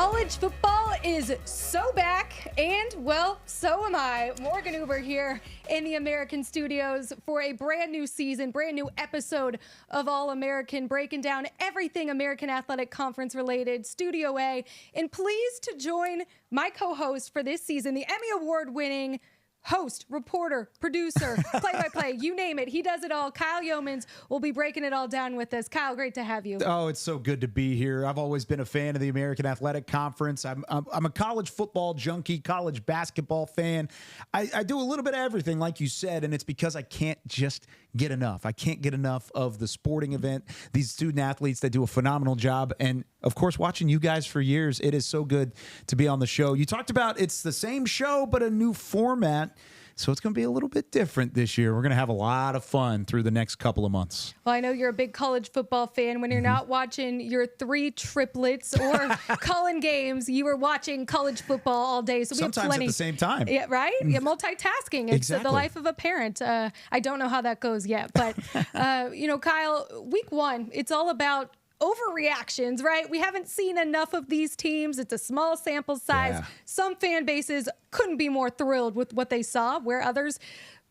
College football is so back, and, well, so am I. Morgan Uber here in the American studios for a brand new season, brand new episode of All-American, breaking down everything American Athletic Conference related, Studio A. And pleased to join my co-host for this season, the Emmy Award-winning host, reporter, producer, play-by-play, you name it. He does it all. Kyle Youmans will be breaking it all down with us. Kyle, great to have you. Oh, it's so good to be here. I've always been a fan of the American Athletic Conference. I'm a college football junkie, college basketball fan. I do a little bit of everything, like you said, and it's because I can't just get enough. I can't get enough of the sporting event, these student athletes that do a phenomenal job, and of course, watching you guys for years, it is so good to be on the show. You talked about it's the same show, but a new format. So it's going to be a little bit different this year. We're going to have a lot of fun through the next couple of months. Well, I know you're a big college football fan. When you're not watching your three triplets or calling games, you were watching college football all day. So we sometimes have plenty at the same time. Yeah, right? Yeah, multitasking. It's Exactly. the life of a parent. I don't know how that goes yet. But, Kyle, week one, it's all about overreactions, right? We haven't seen enough of these teams. It's a small sample size. Yeah. Some fan bases couldn't be more thrilled with what they saw, where others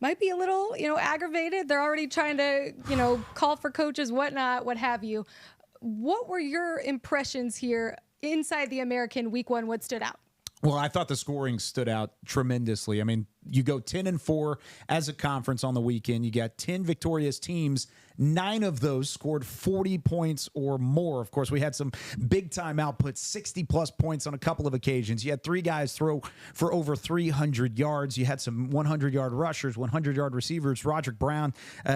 might be a little, aggravated. They're already trying to, call for coaches, whatnot, what have you. What were your impressions here inside the American week one? What stood out? Well, I thought the scoring stood out tremendously. I mean, you go 10-4 as a conference on the weekend. You got 10 victorious teams. 9 of those scored 40 points or more. Of course, we had some big-time outputs, 60-plus points on a couple of occasions. You had 3 guys throw for over 300 yards. You had some 100-yard rushers, 100-yard receivers. Roderick Brown,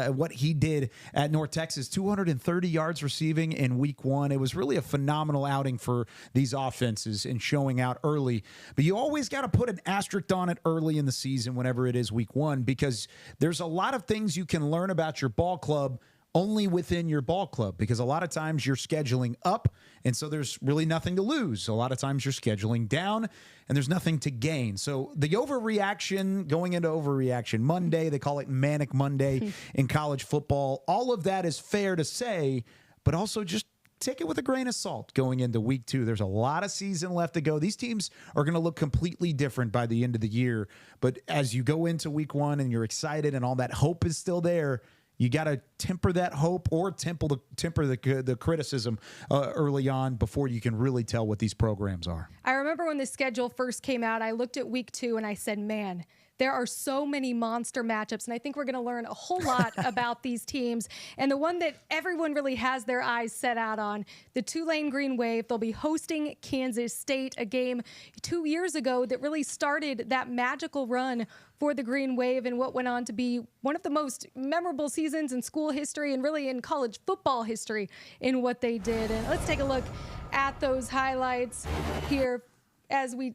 what he did at North Texas, 230 yards receiving in week one. It was really a phenomenal outing for these offenses and showing out early. But you always got to put an asterisk on it early in the season whenever it is week one, because there's a lot of things you can learn about your ball club only within your ball club, because a lot of times you're scheduling up, and so there's really nothing to lose. A lot of times you're scheduling down, and there's nothing to gain. So the overreaction, going into overreaction Monday, they call it Manic Monday in college football. All of that is fair to say, but also just take it with a grain of salt going into week two. There's a lot of season left to go. These teams are going to look completely different by the end of the year. But as you go into week one and you're excited and all that hope is still there, you got to temper that hope or temper the criticism early on before you can really tell what these programs are. I remember when the schedule first came out, I looked at week 2 and I said, man, there are so many monster matchups, and I think we're going to learn a whole lot about these teams. And the one that everyone really has their eyes set out on, the Tulane Green Wave. They'll be hosting Kansas State, a game 2 years ago that really started that magical run for the Green Wave and what went on to be one of the most memorable seasons in school history and really in college football history in what they did. And let's take a look at those highlights here as we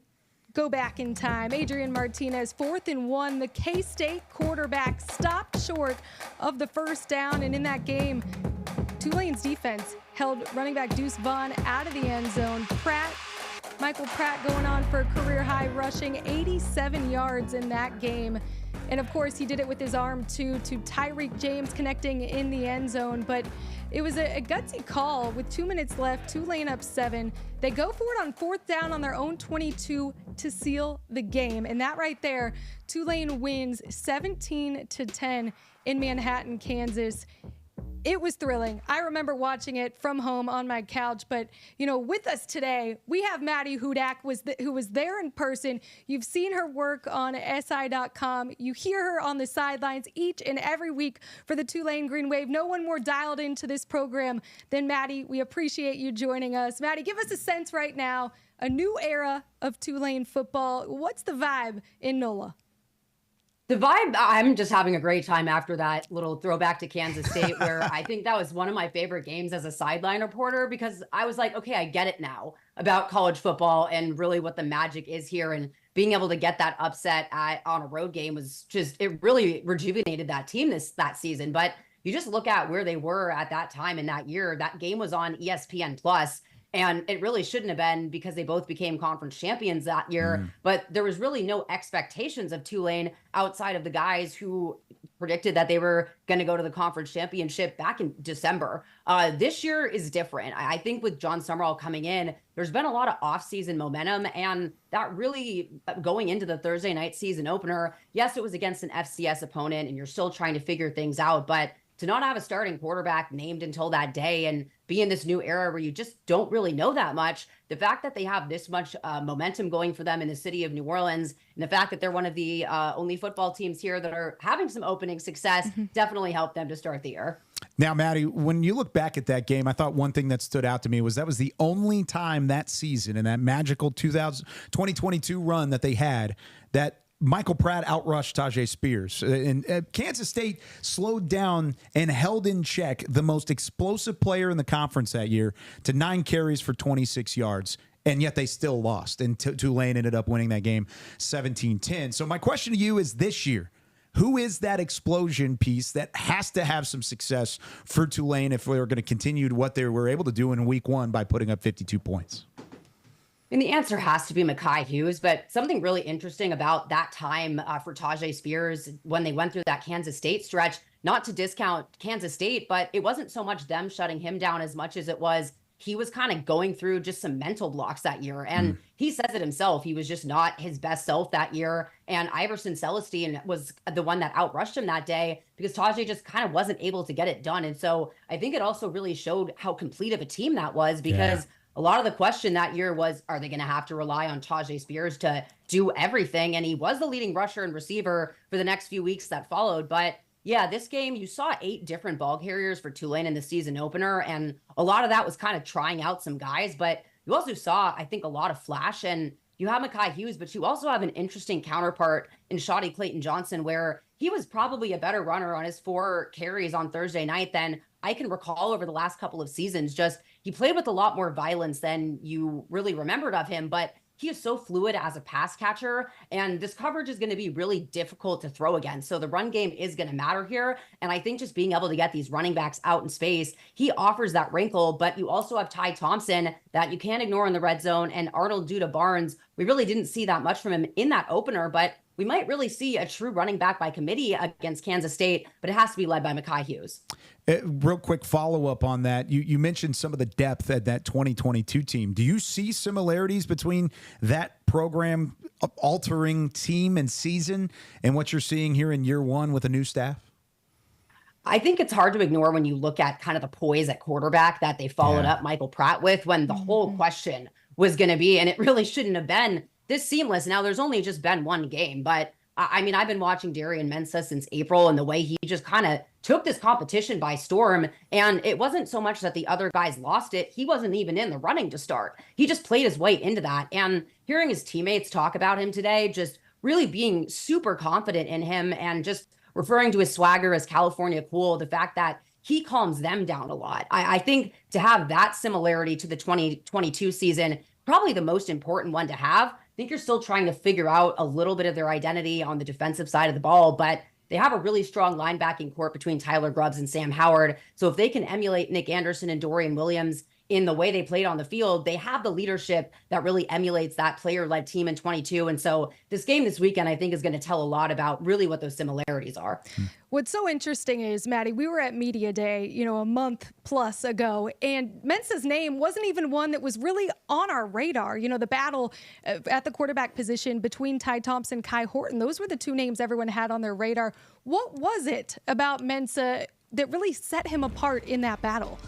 go back in time. Adrian Martinez, 4th and 1. The K-State quarterback stopped short of the first down. And in that game, Tulane's defense held running back Deuce Vaughn out of the end zone. Michael Pratt going on for a career-high rushing 87 yards in that game. And, of course, he did it with his arm, too, to Tyreek James connecting in the end zone. But it was a gutsy call with 2 minutes left, Tulane up 7. They go for it on 4th down on their own 22 to seal the game. And that right there, Tulane wins 17-10 in Manhattan, Kansas. It was thrilling. I remember watching it from home on my couch. But, with us today, we have Maddy Hudak, who was there in person. You've seen her work on SI.com. You hear her on the sidelines each and every week for the Tulane Green Wave. No one more dialed into this program than Maddy. We appreciate you joining us. Maddy, give us a sense right now, a new era of Tulane football. What's the vibe in NOLA? The vibe, I'm just having a great time after that little throwback to Kansas State, where I think that was one of my favorite games as a sideline reporter, because I was like, okay, I get it now about college football and really what the magic is here. And being able to get that upset on a road game was just, it really rejuvenated that team that season. But you just look at where they were at that time in that year. That game was on ESPN Plus. And it really shouldn't have been because they both became conference champions that year. But there was really no expectations of Tulane outside of the guys who predicted that they were going to go to the conference championship back in December. This year is different. I think with John Summerall coming in, there's been a lot of offseason momentum, and that really going into the Thursday night season opener, yes, it was against an FCS opponent and you're still trying to figure things out, but to not have a starting quarterback named until that day and be in this new era where you just don't really know that much, the fact that they have this much momentum going for them in the city of New Orleans, and the fact that they're one of the only football teams here that are having some opening success definitely helped them to start the year. Now, Maddy, when you look back at that game, I thought one thing that stood out to me was that was the only time that season in that magical 2022 run that they had that Michael Pratt outrushed Tajay Spears. And Kansas State slowed down and held in check the most explosive player in the conference that year to 9 carries for 26 yards. And yet they still lost. And Tulane ended up winning that game 17-10. So my question to you is this year, who is that explosion piece that has to have some success for Tulane if we're going to continue to what they were able to do in week 1 by putting up 52 points? And the answer has to be Mekhi Hughes, but something really interesting about that time for Tajay Spears when they went through that Kansas State stretch, not to discount Kansas State, but it wasn't so much them shutting him down as much as it was he was kind of going through just some mental blocks that year. And he says it himself. He was just not his best self that year. And Iverson Celestine was the one that outrushed him that day because Tajay just kind of wasn't able to get it done. And so I think it also really showed how complete of a team that was because a lot of the question that year was, are they going to have to rely on Tajay Spears to do everything? And he was the leading rusher and receiver for the next few weeks that followed. But yeah, this game, you saw 8 different ball carriers for Tulane in the season opener. And a lot of that was kind of trying out some guys. But you also saw, I think, a lot of flash. And you have Mekhi Hughes, but you also have an interesting counterpart in Shoddy Clayton Johnson, where he was probably a better runner on his 4 carries on Thursday night than I can recall over the last couple of seasons. Just he played with a lot more violence than you really remembered of him, but he is so fluid as a pass catcher, and this coverage is going to be really difficult to throw against. So the run game is going to matter here. And I think just being able to get these running backs out in space, he offers that wrinkle, but you also have Ty Thompson that you can't ignore in the red zone, and Arnold Duda Barnes. We really didn't see that much from him in that opener, but we might really see a true running back by committee against Kansas State, but it has to be led by Mekhi Hughes. Real quick follow-up on that. You mentioned some of the depth at that 2022 team. Do you see similarities between that program altering team and season and what you're seeing here in year 1 with a new staff? I think it's hard to ignore when you look at kind of the poise at quarterback that they followed up Michael Pratt with, when the whole question was going to be, and it really shouldn't have been this seamless. Now, there's only just been 1 game, but I mean, I've been watching Darian Mensah since April, and the way he just kind of took this competition by storm. And it wasn't so much that the other guys lost it. He wasn't even in the running to start. He just played his way into that. And hearing his teammates talk about him today, just really being super confident in him and just referring to his swagger as California cool, the fact that he calms them down a lot. I think to have that similarity to the 2022 season, probably the most important one to have. I think you're still trying to figure out a little bit of their identity on the defensive side of the ball, but they have a really strong linebacking court between Tyler Grubbs and Sam Howard. So if they can emulate Nick Anderson and Dorian Williams in the way they played on the field, they have the leadership that really emulates that player-led team in 22. And so this game this weekend, I think, is going to tell a lot about really what those similarities are. What's so interesting is, Maddy, we were at Media Day, a month plus ago, and Mensah's name wasn't even one that was really on our radar. The battle at the quarterback position between Ty Thompson, Kai Horton, those were the 2 names everyone had on their radar. What was it about Mensah that really set him apart in that battle?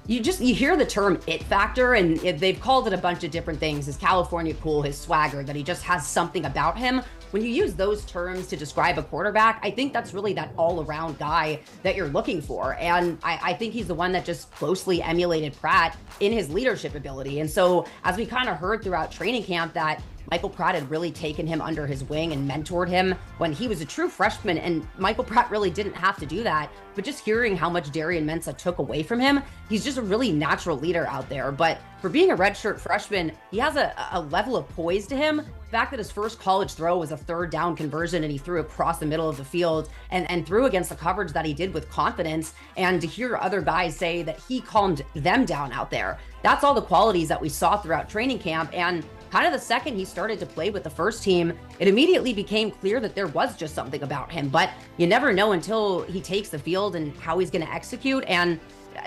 You hear the term it factor, and they've called it a bunch of different things. His California cool, his swagger, that he just has something about him. When you use those terms to describe a quarterback, I think that's really that all-around guy that you're looking for. And I think he's the one that just closely emulated Pratt in his leadership ability. And so as we kind of heard throughout training camp that Michael Pratt had really taken him under his wing and mentored him when he was a true freshman, and Michael Pratt really didn't have to do that. But just hearing how much Darian Mensah took away from him, he's just a really natural leader out there. But for being a redshirt freshman, he has a level of poise to him The fact that his first college throw was a third down conversion and he threw across the middle of the field and threw against the coverage that he did with confidence. And to hear other guys say that he calmed them down out there, that's all the qualities that we saw throughout training camp. And kind of the second he started to play with the first team, it immediately became clear that there was just something about him. But you never know until he takes the field and how he's going to execute. And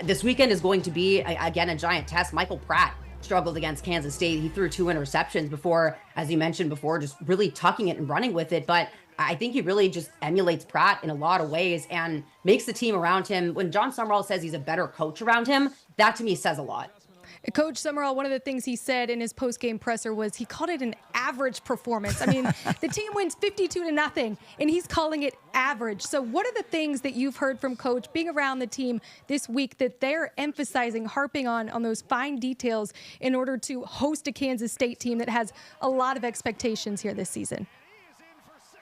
this weekend is going to be, again, a giant test. Michael Pratt struggled against Kansas State. He threw 2 interceptions before, as you mentioned before, just really tucking it and running with it. But I think he really just emulates Pratt in a lot of ways and makes the team around him. When John Summerall says he's a better coach around him, that to me says a lot. Coach Summerall, one of the things he said in his post-game presser was he called it an average performance. I mean, the team wins 52-0, and he's calling it average. So what are the things that you've heard from Coach being around the team this week that they're emphasizing, harping on those fine details in order to host a Kansas State team that has a lot of expectations here this season?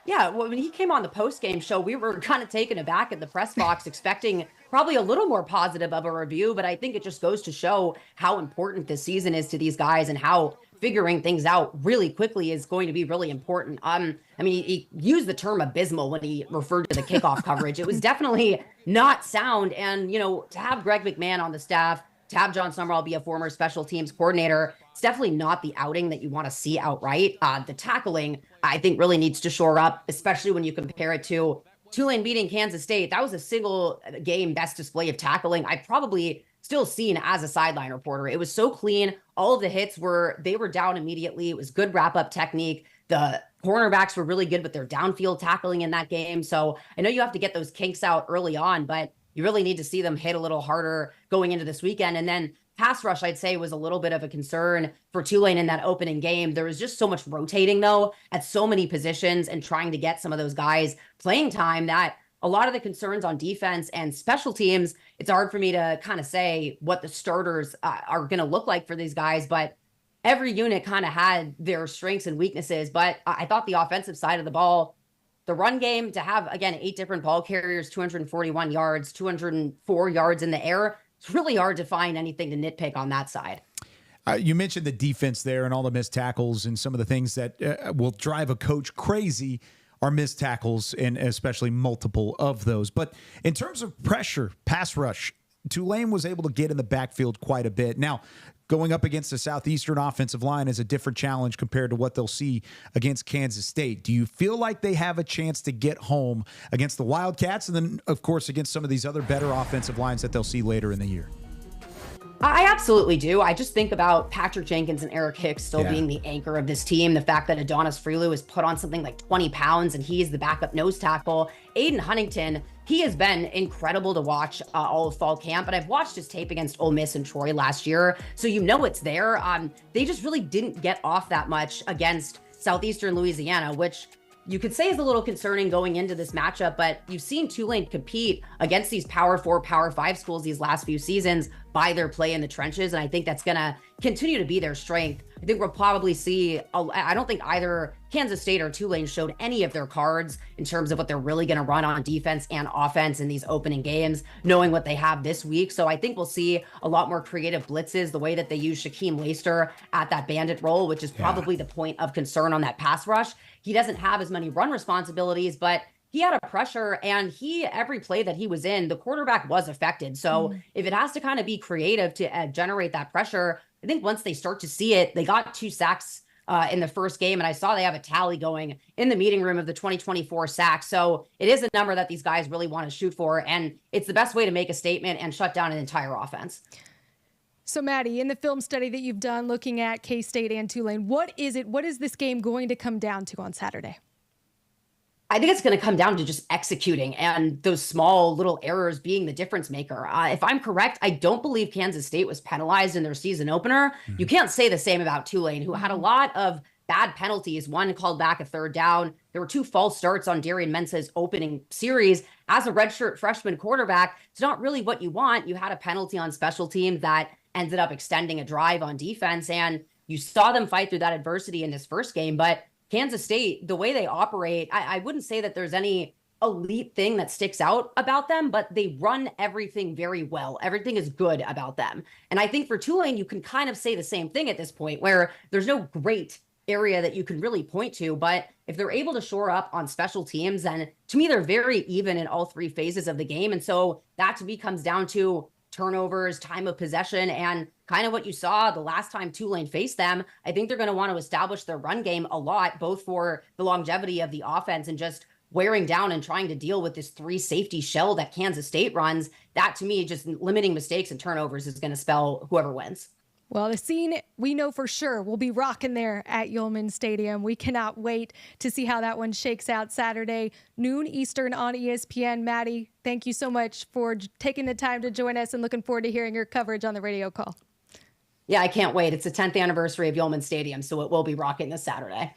Yeah, well, when he came on the post-game show, we were kind of taken aback in the press box, expecting probably a little more positive of a review, but I think it just goes to show how important this season is to these guys and how figuring things out really quickly is going to be really important. I mean, he used the term abysmal when he referred to the kickoff coverage. It was definitely not sound. And, to have Greg McMahon on the staff, to have John Summerall be a former special teams coordinator, it's definitely not the outing that you want to see outright. The tackling, I think, really needs to shore up, especially when you compare it to Tulane beating Kansas State. That was a single game best display of tackling I've probably still seen as a sideline reporter. It was so clean. All of the hits were down immediately. It was good wrap-up technique. The cornerbacks were really good with their downfield tackling in that game. So I know you have to get those kinks out early on, but you really need to see them hit a little harder going into this weekend. And then pass rush, I'd say, was a little bit of a concern for Tulane in that opening game. There was just so much rotating, though, at so many positions and trying to get some of those guys playing time that a lot of the concerns on defense and special teams, it's hard for me to kind of say what the starters are going to look like for these guys. But every unit kind of had their strengths and weaknesses. But I thought the offensive side of the ball, the run game, to have, again, 8 different ball carriers, 241 yards, 204 yards in the air, it's really hard to find anything to nitpick on that side. You mentioned the defense there and all the missed tackles and some of the things that will drive a coach crazy are missed tackles, and especially multiple of those. But in terms of pressure, pass rush, Tulane was able to get in the backfield quite a bit. Now, going up against the Southeastern offensive line is a different challenge compared to what they'll see against Kansas State. Do you feel like they have a chance to get home against the Wildcats and then, of course, against some of these other better offensive lines that they'll see later in the year? I absolutely do. I just think about Patrick Jenkins and Eric Hicks still being the anchor of this team. The fact that Adonis Freelou has put on something like 20 pounds and he's the backup nose tackle. Aiden Huntington, he has been incredible to watch all of fall camp, but I've watched his tape against Ole Miss and Troy last year, so it's there. They just really didn't get off that much against Southeastern Louisiana, which you could say is a little concerning going into this matchup, but you've seen Tulane compete against these Power 4, Power 5 schools these last few seasons by their play in the trenches, and I think that's going to continue to be their strength. I think we'll probably see, I don't think either Kansas State or Tulane showed any of their cards in terms of what they're really going to run on defense and offense in these opening games, knowing what they have this week. So I think we'll see a lot more creative blitzes, the way that they use Shaquem Leister at that bandit role, which is probably the point of concern on that pass rush. He doesn't have as many run responsibilities, but he had a pressure, and every play that he was in, the quarterback was affected. So if it has to kind of be creative to generate that pressure, I think once they start to see it, they got 2 sacks in the first game, and I saw they have a tally going in the meeting room of the 2024 sacks. So it is a number that these guys really want to shoot for, and it's the best way to make a statement and shut down an entire offense. So, Maddy, in the film study that you've done looking at K-State and Tulane, what is this game going to come down to on Saturday? I think it's going to come down to just executing and those small little errors being the difference maker. If I'm correct, I don't believe Kansas State was penalized in their season opener. You can't say the same about Tulane, who had a lot of bad penalties. One called back a third down. There were 2 false starts on Darian Mensah's opening series. As a redshirt freshman quarterback, it's not really what you want. You had a penalty on special teams that ended up extending a drive on defense, and you saw them fight through that adversity in this first game. But Kansas State, the way they operate, I wouldn't say that there's any elite thing that sticks out about them, but they run everything very well. Everything is good about them. And I think for Tulane, you can kind of say the same thing at this point, where there's no great area that you can really point to. But if they're able to shore up on special teams, then to me, they're very even in all three phases of the game. And so that to me comes down to turnovers, time of possession, and kind of what you saw the last time Tulane faced them. I think they're going to want to establish their run game a lot, both for the longevity of the offense and just wearing down and trying to deal with this 3 safety shell that Kansas State runs. That to me, just limiting mistakes and turnovers is going to spell whoever wins. Well, the scene we know for sure will be rocking there at Youmans Stadium. We cannot wait to see how that one shakes out Saturday, noon Eastern on ESPN. Maddy, thank you so much for taking the time to join us and looking forward to hearing your coverage on the radio call. Yeah, I can't wait. It's the 10th anniversary of Youmans Stadium, so it will be rocking this Saturday.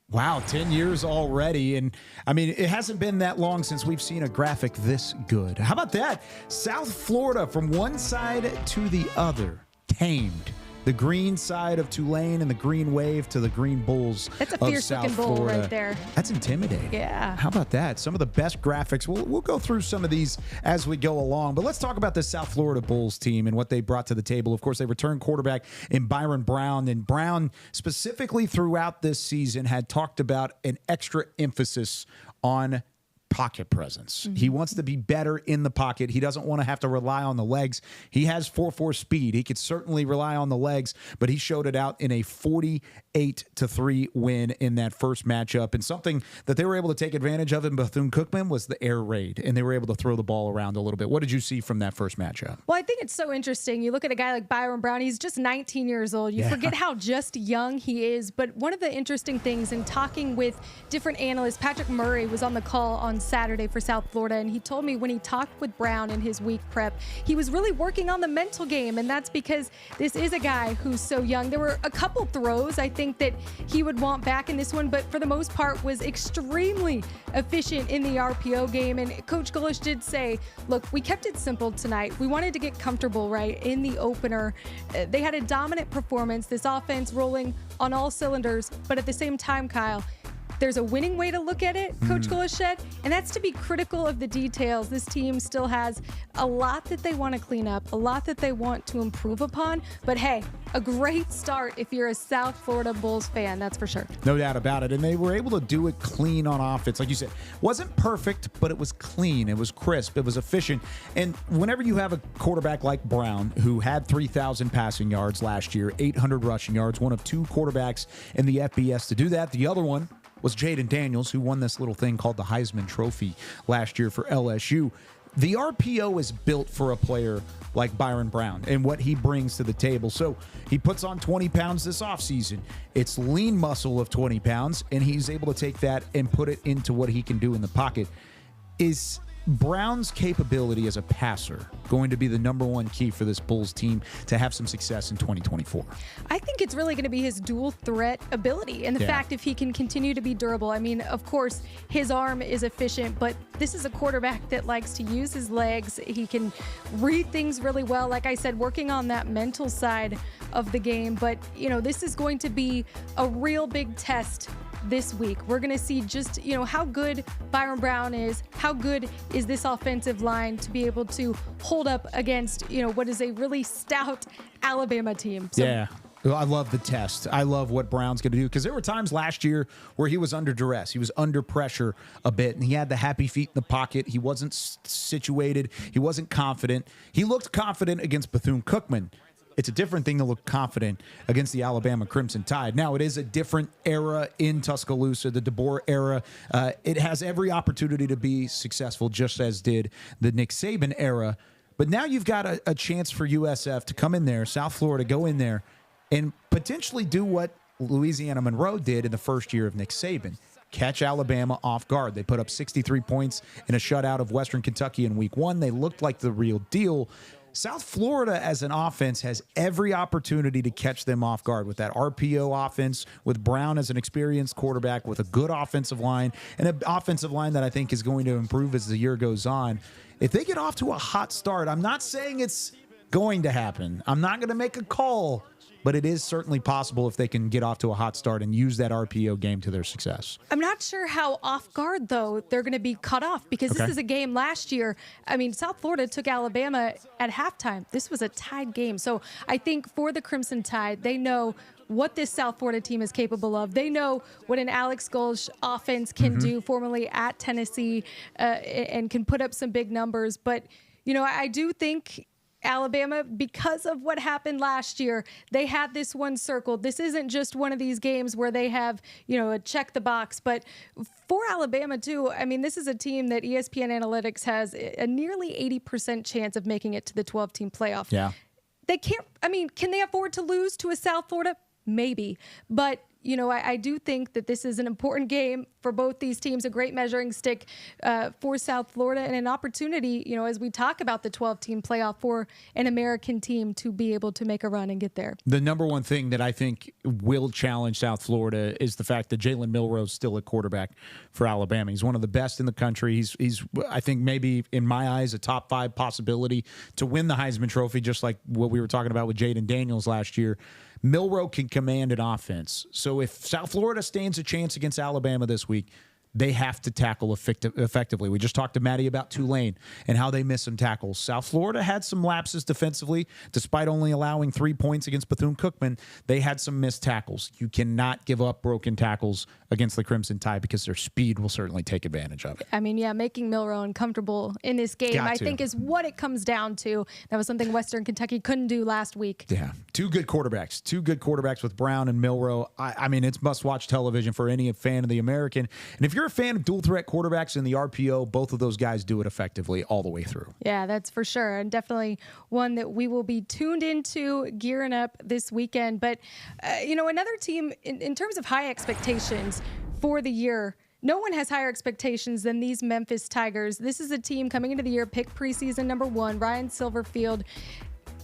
Wow, 10 years already. And I mean, it hasn't been that long since we've seen a graphic this good. How about that? South Florida from one side to the other. Tamed. The green side of Tulane and the green wave to the green bulls. That's a fierce looking bull right there. That's intimidating. Yeah. How about that? Some of the best graphics. We'll go through some of these as we go along. But let's talk about the South Florida Bulls team and what they brought to the table. Of course, they returned quarterback in Byron Brown. And Brown specifically throughout this season had talked about an extra emphasis on pocket presence. He wants to be better in the pocket. He doesn't want to have to rely on the legs. He has 4.4 speed. He could certainly rely on the legs, but he showed it out in a 48-3 win in that first matchup. And something that they were able to take advantage of in Bethune-Cookman was the air raid, and they were able to throw the ball around a little bit. What did you see from that first matchup? Well, I think it's so interesting. You look at a guy like Byron Brown, he's just 19 years old. You forget how just young he is. But one of the interesting things in talking with different analysts, Patrick Murray was on the call on Saturday for South Florida, and he told me when he talked with Brown in his week prep, he was really working on the mental game, and that's because this is a guy who's so young. There were a couple throws I think that he would want back in this one, but for the most part was extremely efficient in the RPO game. And Coach Golish did say, look, we kept it simple tonight. We wanted to get comfortable, right, in the opener. They had a dominant performance, this offense rolling on all cylinders, but at the same time, Kyle, there's a winning way to look at it, Coach Golish said, and that's to be critical of the details. This team still has a lot that they want to clean up, a lot that they want to improve upon. But hey, a great start if you're a South Florida Bulls fan, that's for sure. No doubt about it. And they were able to do it clean on offense. Like you said, wasn't perfect, but it was clean. It was crisp. It was efficient. And whenever you have a quarterback like Brown, who had 3,000 passing yards last year, 800 rushing yards, one of 2 quarterbacks in the FBS to do that. The other one was Jaden Daniels, who won this little thing called the Heisman Trophy last year for LSU. The RPO is built for a player like Byron Brown and what he brings to the table. So he puts on 20 pounds this offseason. It's lean muscle of 20 pounds, and he's able to take that and put it into what he can do in the pocket. Is Brown's capability as a passer going to be the number one key for this Bulls team to have some success in 2024? I think it's really going to be his dual threat ability and the fact if he can continue to be durable. I mean, of course, his arm is efficient, but this is a quarterback that likes to use his legs. He can read things really well. Like I said, working on that mental side of the game. But, you know, this is going to be a real big test this week. We're going to see just, you know, how good Byron Brown is, how good is this offensive line to be able to hold up against, you know, what is a really stout Alabama team. So, yeah. I love the test. I love what Brown's going to do, because there were times last year where he was under duress. He was under pressure a bit, and he had the happy feet in the pocket. He wasn't situated. He wasn't confident. He looked confident against Bethune-Cookman. It's a different thing to look confident against the Alabama Crimson Tide. Now, it is a different era in Tuscaloosa, the DeBoer era. It has every opportunity to be successful, just as did the Nick Saban era. But now you've got a chance for USF to come in there, South Florida, go in there, and potentially do what Louisiana Monroe did in the first year of Nick Saban. Catch Alabama off guard. They put up 63 points in a shutout of Western Kentucky in week 1. They looked like the real deal. South Florida as an offense has every opportunity to catch them off guard with that RPO offense, with Brown as an experienced quarterback, with a good offensive line, and an offensive line that I think is going to improve as the year goes on. If they get off to a hot start, I'm not saying it's going to happen. I'm not going to make a call, but it is certainly possible if they can get off to a hot start and use that RPO game to their success. I'm not sure how off guard, though, they're going to be cut off because this is a game last year. I mean, South Florida took Alabama at halftime. This was a tied game. So I think for the Crimson Tide, they know what this South Florida team is capable of. They know what an Alex Gulch offense can do, formerly at Tennessee, and can put up some big numbers. But, you know, I do think Alabama, because of what happened last year, they had this one circled. This isn't just one of these games where they have, you know, a check the box. But for Alabama, too, I mean, this is a team that ESPN Analytics has a nearly 80% chance of making it to the 12-team playoff. Yeah. They can't, I mean, can they afford to lose to a South Florida? Maybe. But, you know, I do think that this is an important game for both these teams, a great measuring stick for South Florida, and an opportunity, you know, as we talk about the 12-team playoff for an American team to be able to make a run and get there. The number one thing that I think will challenge South Florida is the fact that Jalen Milroe is still a quarterback for Alabama. He's one of the best in the country. He's I think maybe in my eyes a top 5 possibility to win the Heisman Trophy, just like what we were talking about with Jaden Daniels last year. Milroe can command an offense. So if South Florida stands a chance against Alabama this week, they have to tackle effectively. We just talked to Maddy about Tulane and how they missed some tackles. South Florida had some lapses defensively, despite only allowing 3 points against Bethune-Cookman. They had some missed tackles. You cannot give up broken tackles against the Crimson Tide because their speed will certainly take advantage of it. I mean, yeah, making Milroe uncomfortable in this game, I think, is what it comes down to. That was something Western Kentucky couldn't do last week. Yeah, two good quarterbacks with Brown and Milroe. I mean, it's must-watch television for any fan of the American. And if you're a fan of dual-threat quarterbacks in the RPO, both of those guys do it effectively all the way through. Yeah, that's for sure. And definitely one that we will be tuned into gearing up this weekend. But, you know, another team, in terms of high expectations for the year, no one has higher expectations than these Memphis Tigers. This is a team coming into the year, picked preseason number 1. Ryan Silverfield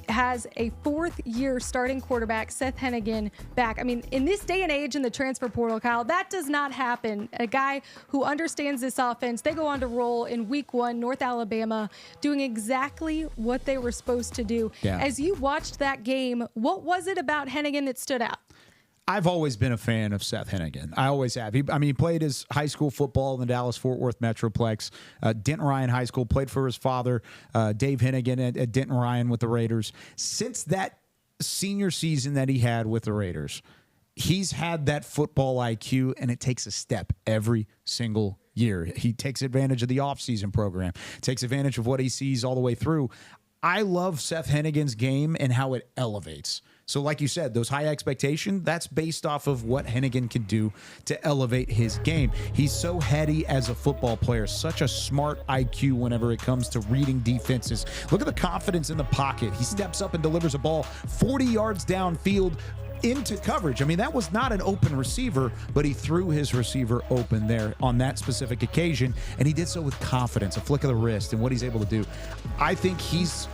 has a 4th-year starting quarterback, Seth Hennigan, back. I mean, in this day and age in the transfer portal, Kyle, that does not happen. A guy who understands this offense, they go on to roll in week 1, North Alabama, doing exactly what they were supposed to do. Yeah. As you watched that game, what was it about Hennigan that stood out? I've always been a fan of Seth Hennigan. I always have. He played his high school football in the Dallas-Fort Worth Metroplex. Denton Ryan High School, played for his father, Dave Hennigan at Denton Ryan with the Raiders. Since that senior season that he had with the Raiders, he's had that football IQ, and it takes a step every single year. He takes advantage of the offseason program, takes advantage of what he sees all the way through. I love Seth Hennigan's game and how it elevates. So like you said, those high expectations, that's based off of what Hennigan can do to elevate his game. He's so heady as a football player, such a smart IQ whenever it comes to reading defenses. Look at the confidence in the pocket. He steps up and delivers a ball 40 yards downfield into coverage. I mean, that was not an open receiver, but he threw his receiver open there on that specific occasion, and he did so with confidence, a flick of the wrist, and what he's able to do. I think he's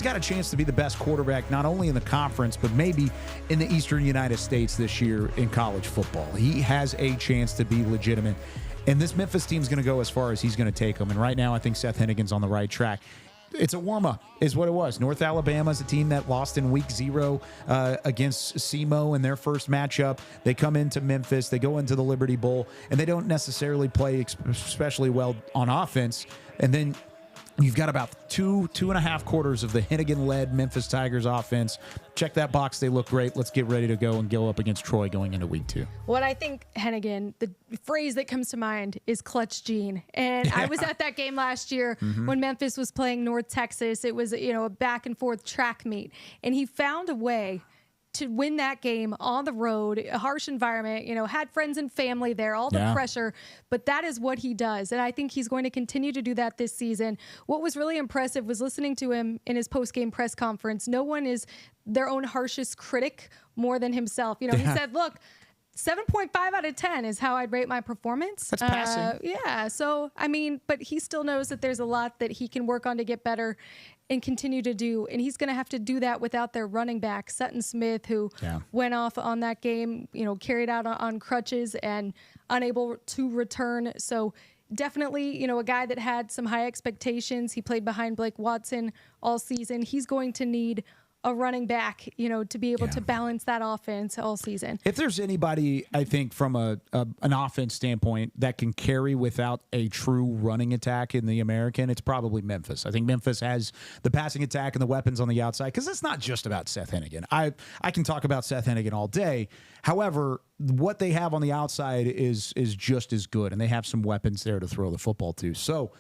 got a chance to be the best quarterback, not only in the conference, but maybe in the Eastern United States this year in college football. He has a chance to be legitimate, and this Memphis team's going to go as far as he's going to take them, and right now I think Seth Hennigan's on the right track. It's a warm-up is what it was. North Alabama is a team that lost in week 0 against SEMO in their first matchup. They come into Memphis. They go into the Liberty Bowl, and they don't necessarily play especially well on offense. And then you've got about two and a half quarters of the Hennigan-led Memphis Tigers offense. Check that box. They look great. Let's get ready to go and go up against Troy going into week 2. What I think Hennigan, the phrase that comes to mind is clutch gene. And I was at that game last year when Memphis was playing North Texas. It was, you know, a back and forth track meet. And he found a way to win that game on the road, a harsh environment, you know, had friends and family there, all the pressure, but that is what he does. And I think he's going to continue to do that this season. What was really impressive was listening to him in his post-game press conference. No one is their own harshest critic more than himself. You know, he said, look, 7.5 out of 10 is how I'd rate my performance. That's passing. Yeah. So, I mean, but he still knows that there's a lot that he can work on to get better and continue to do. And he's going to have to do that without their running back, Sutton Smith, who went off on that game, you know, carried out on crutches and unable to return. So definitely, a guy that had some high expectations. He played behind Blake Watson all season. He's going to need a running back, to be able to balance that offense all season. If there's anybody, I think, from an offense standpoint that can carry without a true running attack in the American, it's probably Memphis. I think Memphis has the passing attack and the weapons on the outside, because it's not just about Seth Hennigan. I can talk about Seth Hennigan all day. However, what they have on the outside is just as good, and they have some weapons there to throw the football to. So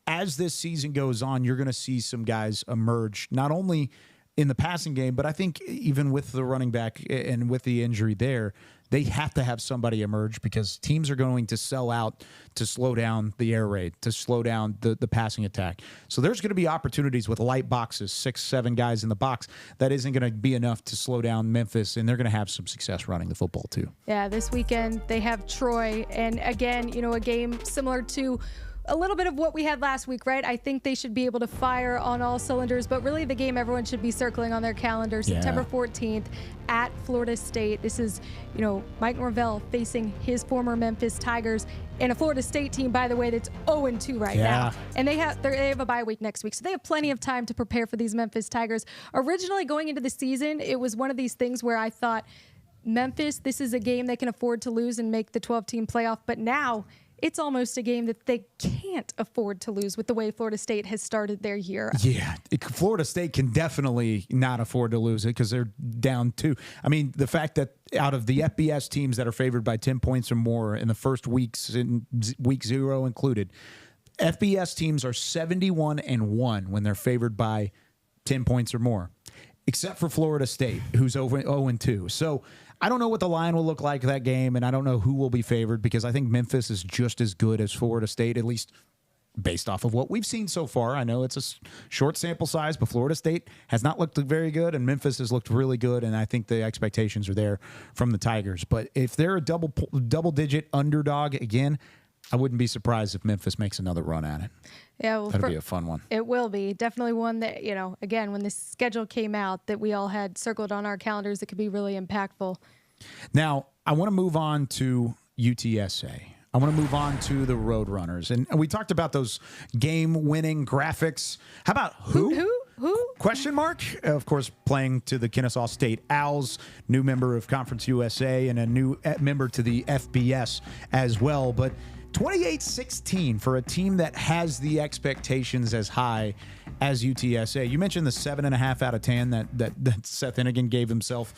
as this season goes on, you're going to see some guys emerge, not only in the passing game, but I think even with the running back and with the injury there, they have to have somebody emerge, because teams are going to sell out to slow down the air raid, to slow down the passing attack. So there's going to be opportunities with light boxes, 6-7 guys in the box. That isn't going to be enough to slow down Memphis, and they're going to have some success running the football too. Yeah, this weekend they have Troy, and again, a game similar to a little bit of what we had last week, right? I think they should be able to fire on all cylinders, but really the game everyone should be circling on their calendar, September 14th at Florida State. This is, Mike Norvell facing his former Memphis Tigers, and a Florida State team, by the way, that's 0-2 right now. And they have a bye week next week, so they have plenty of time to prepare for these Memphis Tigers. Originally going into the season, it was one of these things where I thought, Memphis, this is a game they can afford to lose and make the 12-team playoff, but now it's almost a game that they can't afford to lose with the way Florida State has started their year. Yeah, Florida State can definitely not afford to lose it, because they're down 2. I mean, the fact that out of the FBS teams that are favored by 10 points or more in the first weeks, in week 0 included, FBS teams are 71-1 when they're favored by 10 points or more, except for Florida State, who's 0-2. So I don't know what the line will look like that game, and I don't know who will be favored, because I think Memphis is just as good as Florida State, at least based off of what we've seen so far. I know it's a short sample size, but Florida State has not looked very good, and Memphis has looked really good, and I think the expectations are there from the Tigers. But if they're a double-digit underdog again, I wouldn't be surprised if Memphis makes another run at it. Yeah, well, that'll be a fun one. It will be. Definitely one that, again, when this schedule came out, that we all had circled on our calendars, that could be really impactful. Now, I want to move on to UTSA. I want to move on to the Roadrunners. And we talked about those game-winning graphics. How about who? Question mark? Of course, playing to the Kennesaw State Owls, new member of Conference USA, and a new member to the FBS as well. But 28-16 for a team that has the expectations as high as UTSA. You mentioned the 7.5 out of 10 that Seth Hennigan gave himself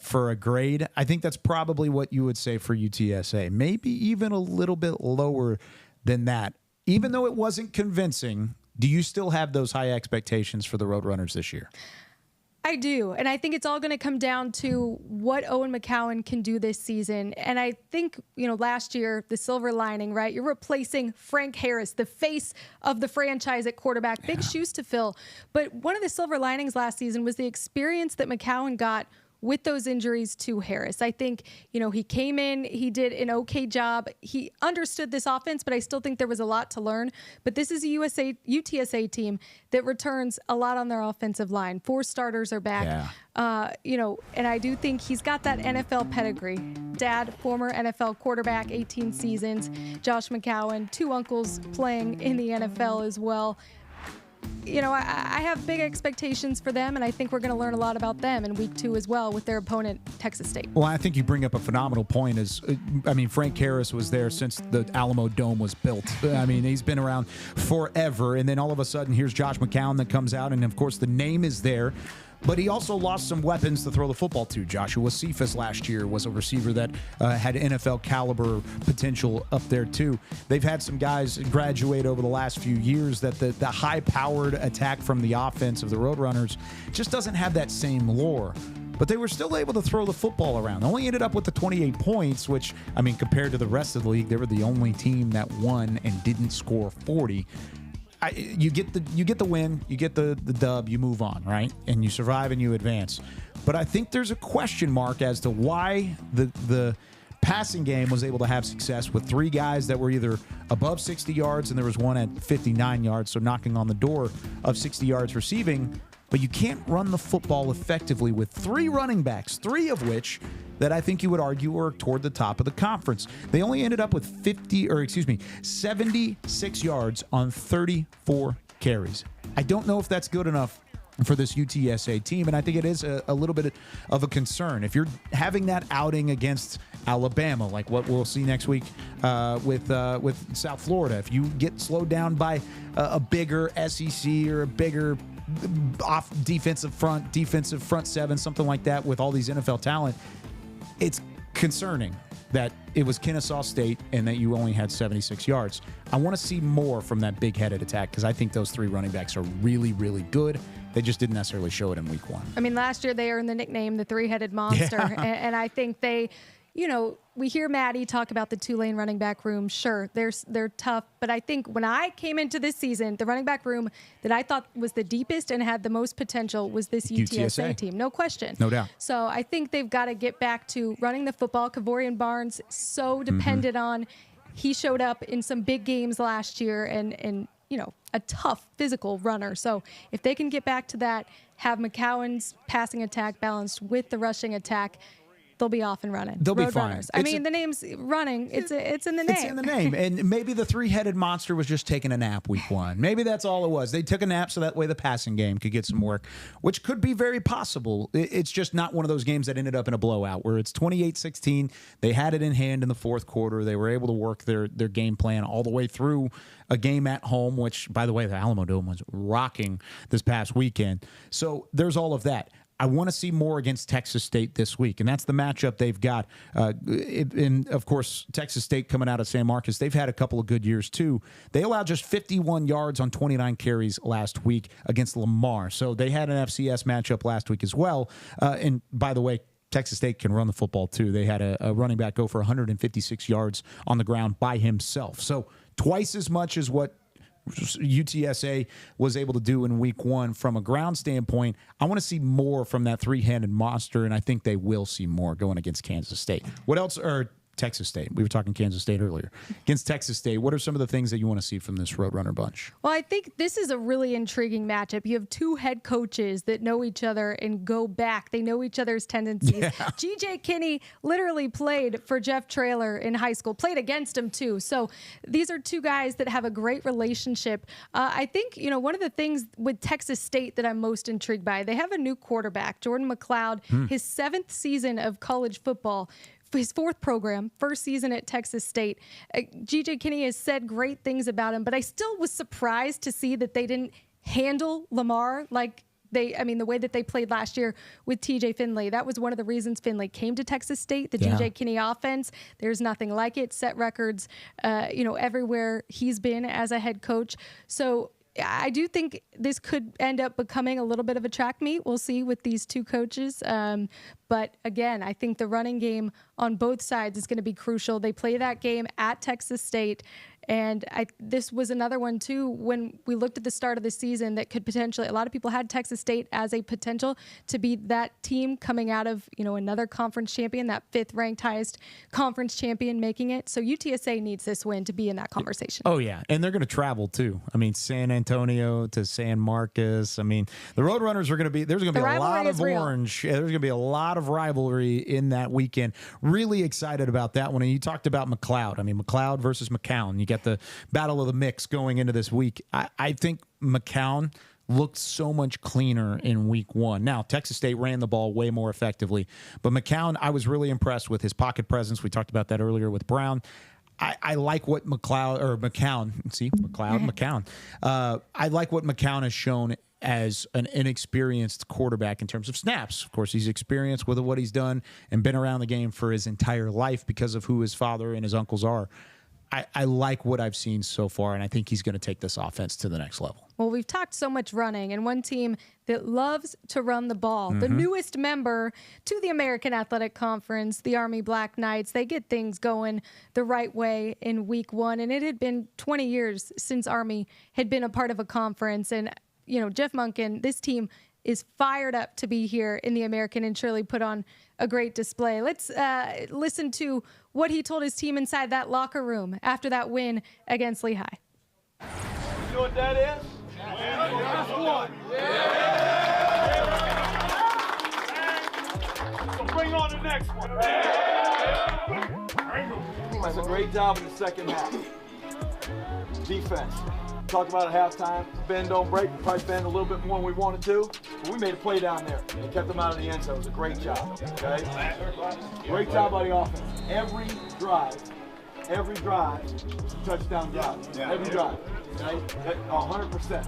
for a grade. I think that's probably what you would say for UTSA. Maybe even a little bit lower than that. Even though it wasn't convincing, do you still have those high expectations for the Roadrunners this year? I do. And I think it's all going to come down to what Owen McCowan can do this season. And I think, last year, the silver lining, right? You're replacing Frank Harris, the face of the franchise at quarterback. Big shoes to fill. But one of the silver linings last season was the experience that McCowan got with those injuries to Harris. I think, he came in, he did an okay job. He understood this offense, but I still think there was a lot to learn. But this is a UTSA team that returns a lot on their offensive line. 4 starters are back. And I do think he's got that NFL pedigree. Dad, former NFL quarterback, 18 seasons. Josh McCowan, 2 uncles playing in the NFL as well. I have big expectations for them, and I think we're going to learn a lot about them in week 2 as well with their opponent, Texas State. Well, I think you bring up a phenomenal point. Frank Harris was there since the Alamo Dome was built. He's been around forever, and then all of a sudden, here's Josh McCown that comes out, and of course, the name is there. But he also lost some weapons to throw the football to. Joshua Cephas last year was a receiver that had NFL caliber potential up there too. They've had some guys graduate over the last few years that the high-powered attack from the offense of the Roadrunners just doesn't have that same lore. But they were still able to throw the football around. They only ended up with the 28 points, which, compared to the rest of the league, they were the only team that won and didn't score 40. You get the win, you get the dub, you move on, right? And you survive and you advance. But I think there's a question mark as to why the passing game was able to have success with 3 guys that were either above 60 yards and there was one at 59 yards, so knocking on the door of 60 yards receiving. But you can't run the football effectively with 3 running backs, 3 of which that I think you would argue are toward the top of the conference. They only ended up with 76 yards on 34 carries. I don't know if that's good enough for this UTSA team, and I think it is a little bit of a concern. If you're having that outing against Alabama, like what we'll see next week with South Florida, if you get slowed down by a bigger SEC or a bigger off defensive front seven, something like that with all these NFL talent, it's concerning that it was Kennesaw State and that you only had 76 yards. I want to see more from that big-headed attack because I think those three running backs are really, really good. They just didn't necessarily show it in week one. I mean, last year they earned the nickname the three-headed monster, and I think they, we hear Maddy talk about the Tulane running back room. Sure, they're tough, but I think when I came into this season, the running back room that I thought was the deepest and had the most potential was this UTSA team, no question, no doubt. So I think they've got to get back to running the football. Kavorian Barnes so depended on. He showed up in some big games last year, and a tough physical runner. So if they can get back to that, have McCowan's passing attack balanced with the rushing attack, they'll be off and running. They'll be fine. Runners. I mean, the name's running. It's in the name. It's in the name. And maybe the three-headed monster was just taking a nap week one. Maybe that's all it was. They took a nap so that way the passing game could get some work, which could be very possible. It's just not one of those games that ended up in a blowout where it's 28-16. They had it in hand in the fourth quarter. They were able to work their game plan all the way through a game at home, which, by the way, the Alamo Dome was rocking this past weekend. So there's all of that. I want to see more against Texas State this week, and that's the matchup they've got. And, of course, Texas State coming out of San Marcos, they've had a couple of good years, too. They allowed just 51 yards on 29 carries last week against Lamar. So they had an FCS matchup last week as well. And, by the way, Texas State can run the football, too. They had a running back go for 156 yards on the ground by himself. So twice as much as what UTSA was able to do in week one from a ground standpoint. I want to see more from that three-handed monster, and I think they will see more going against Kansas State. What else? Or Texas State. We were talking Kansas State earlier. Against Texas State, what are some of the things that you want to see from this Roadrunner bunch? Well, I think this is a really intriguing matchup. You have two head coaches that know each other and go back. They know each other's tendencies. Yeah. G.J. Kinney literally played for Jeff Traylor in high school, played against him too. So these are two guys that have a great relationship. I think, one of the things with Texas State that I'm most intrigued by, they have a new quarterback, Jordan McLeod, his 7th season of college football. His 4th program, first season at Texas State. G.J. Kinney has said great things about him, but I still was surprised to see that they didn't handle Lamar like the way that they played last year with T.J. Finley. That was one of the reasons Finley came to Texas State, the G.J. Kinney offense. There's nothing like it. Set records, everywhere he's been as a head coach. So I do think this could end up becoming a little bit of a track meet. We'll see with these two coaches. But again, I think the running game on both sides is going to be crucial. They play that game at Texas State. And this was another one, too, when we looked at the start of the season that could potentially, a lot of people had Texas State as a potential to be that team coming out of, another conference champion, that 5th ranked highest conference champion making it. So UTSA needs this win to be in that conversation. Oh, yeah. And they're going to travel, too. San Antonio to San Marcos. The Roadrunners are going to be, there's going to be a lot of orange. Yeah, there's going to be a lot of rivalry in that weekend. Really excited about that one. And you talked about McLeod. McLeod versus McCown. You get the battle of the mix going into this week. I think McCown looked so much cleaner in week one. Now, Texas State ran the ball way more effectively, but McCown, I was really impressed with his pocket presence. We talked about that earlier with Brown. I like what McCown. See, McCown. I like what McCown has shown as an inexperienced quarterback in terms of snaps. Of course, he's experienced with what he's done and been around the game for his entire life because of who his father and his uncles are. I like what I've seen so far, and I think he's going to take this offense to the next level. Well, we've talked so much running, and one team that loves to run the ball, the newest member to the American Athletic Conference, the Army Black Knights, they get things going the right way in week one, and it had been 20 years since Army had been a part of a conference, and Jeff Monken, this team is fired up to be here in the American and surely put on a great display. Let's listen to what he told his team inside that locker room after that win against Lehigh. You know what that is? That's one. So bring on the next one. That's a great job in the second half. Defense. Talked about at halftime, bend don't break. We probably bend a little bit more than we wanted to, but we made a play down there and kept them out of the end zone. It was a great job, okay? Great job by the offense. Every drive was a touchdown drive. Every drive, okay? 100%.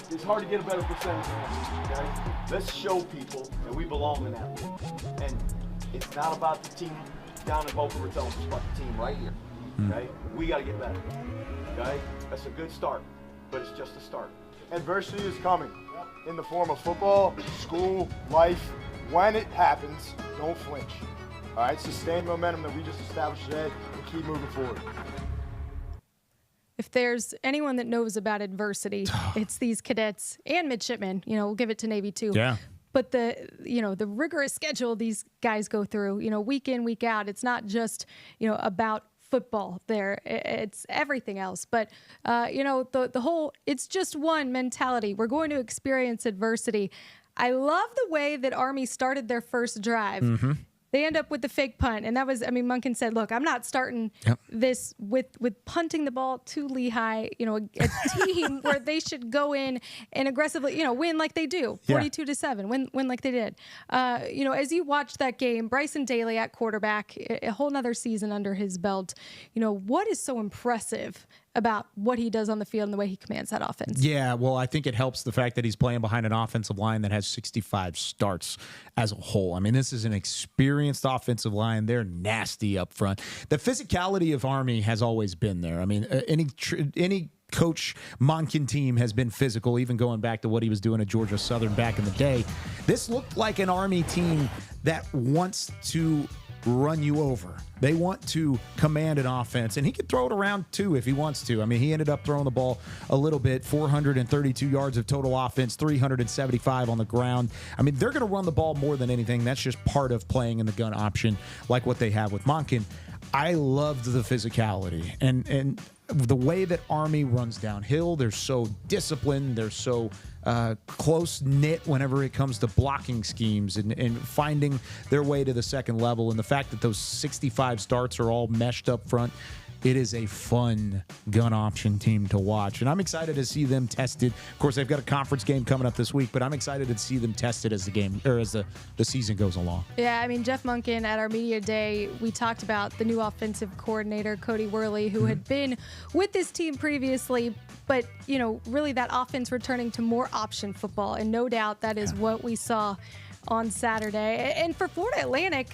It's hard to get a better percentage than that, okay? Let's show people that we belong in that league. And it's not about the team down in Boca Raton, it's about the team right here, okay? We got to get better, okay? That's a good start, but it's just a start. Adversity is coming in the form of football, school, life. When it happens, don't flinch. All right, sustain momentum that we just established today and keep moving forward. If there's anyone that knows about adversity, it's these cadets and midshipmen. We'll give it to Navy too. Yeah. But the rigorous schedule these guys go through, week in, week out, it's not just, about football there. It's everything else. But, the whole, it's just one mentality. We're going to experience adversity. I love the way that Army started their first drive. Mm-hmm. They end up with the fake punt. And that was, Munkin said, look, I'm not starting this with punting the ball to Lehigh, a team where they should go in and aggressively, win like they do, 42-7, win like they did. As you watch that game, Bryson Daly at quarterback, a whole nother season under his belt, what is so impressive about what he does on the field and the way he commands that offense? Yeah, well, I think it helps the fact that he's playing behind an offensive line that has 65 starts as a whole. This is an experienced offensive line. They're nasty up front. The physicality of Army has always been there. Any Coach Monken team has been physical, even going back to what he was doing at Georgia Southern back in the day. This looked like an Army team that wants to run you over. They want to command an offense, and he could throw it around too if he wants to. He ended up throwing the ball a little bit, 432 yards of total offense, 375 on the ground. They're going to run the ball more than anything. That's just part of playing in the gun option like what they have with Monken. I loved the physicality and the way that Army runs downhill. They're so disciplined. They're so close-knit whenever it comes to blocking schemes and finding their way to the second level. And the fact that those 65 starts are all meshed up front, it is a fun gun option team to watch. And I'm excited to see them tested. Of course, they've got a conference game coming up this week, but I'm excited to see them tested as the season goes along. Yeah, Jeff Monken at our media day, we talked about the new offensive coordinator, Cody Worley, who had been with this team previously, but, really that offense returning to more option football. And no doubt that is what we saw on Saturday. And for Florida Atlantic,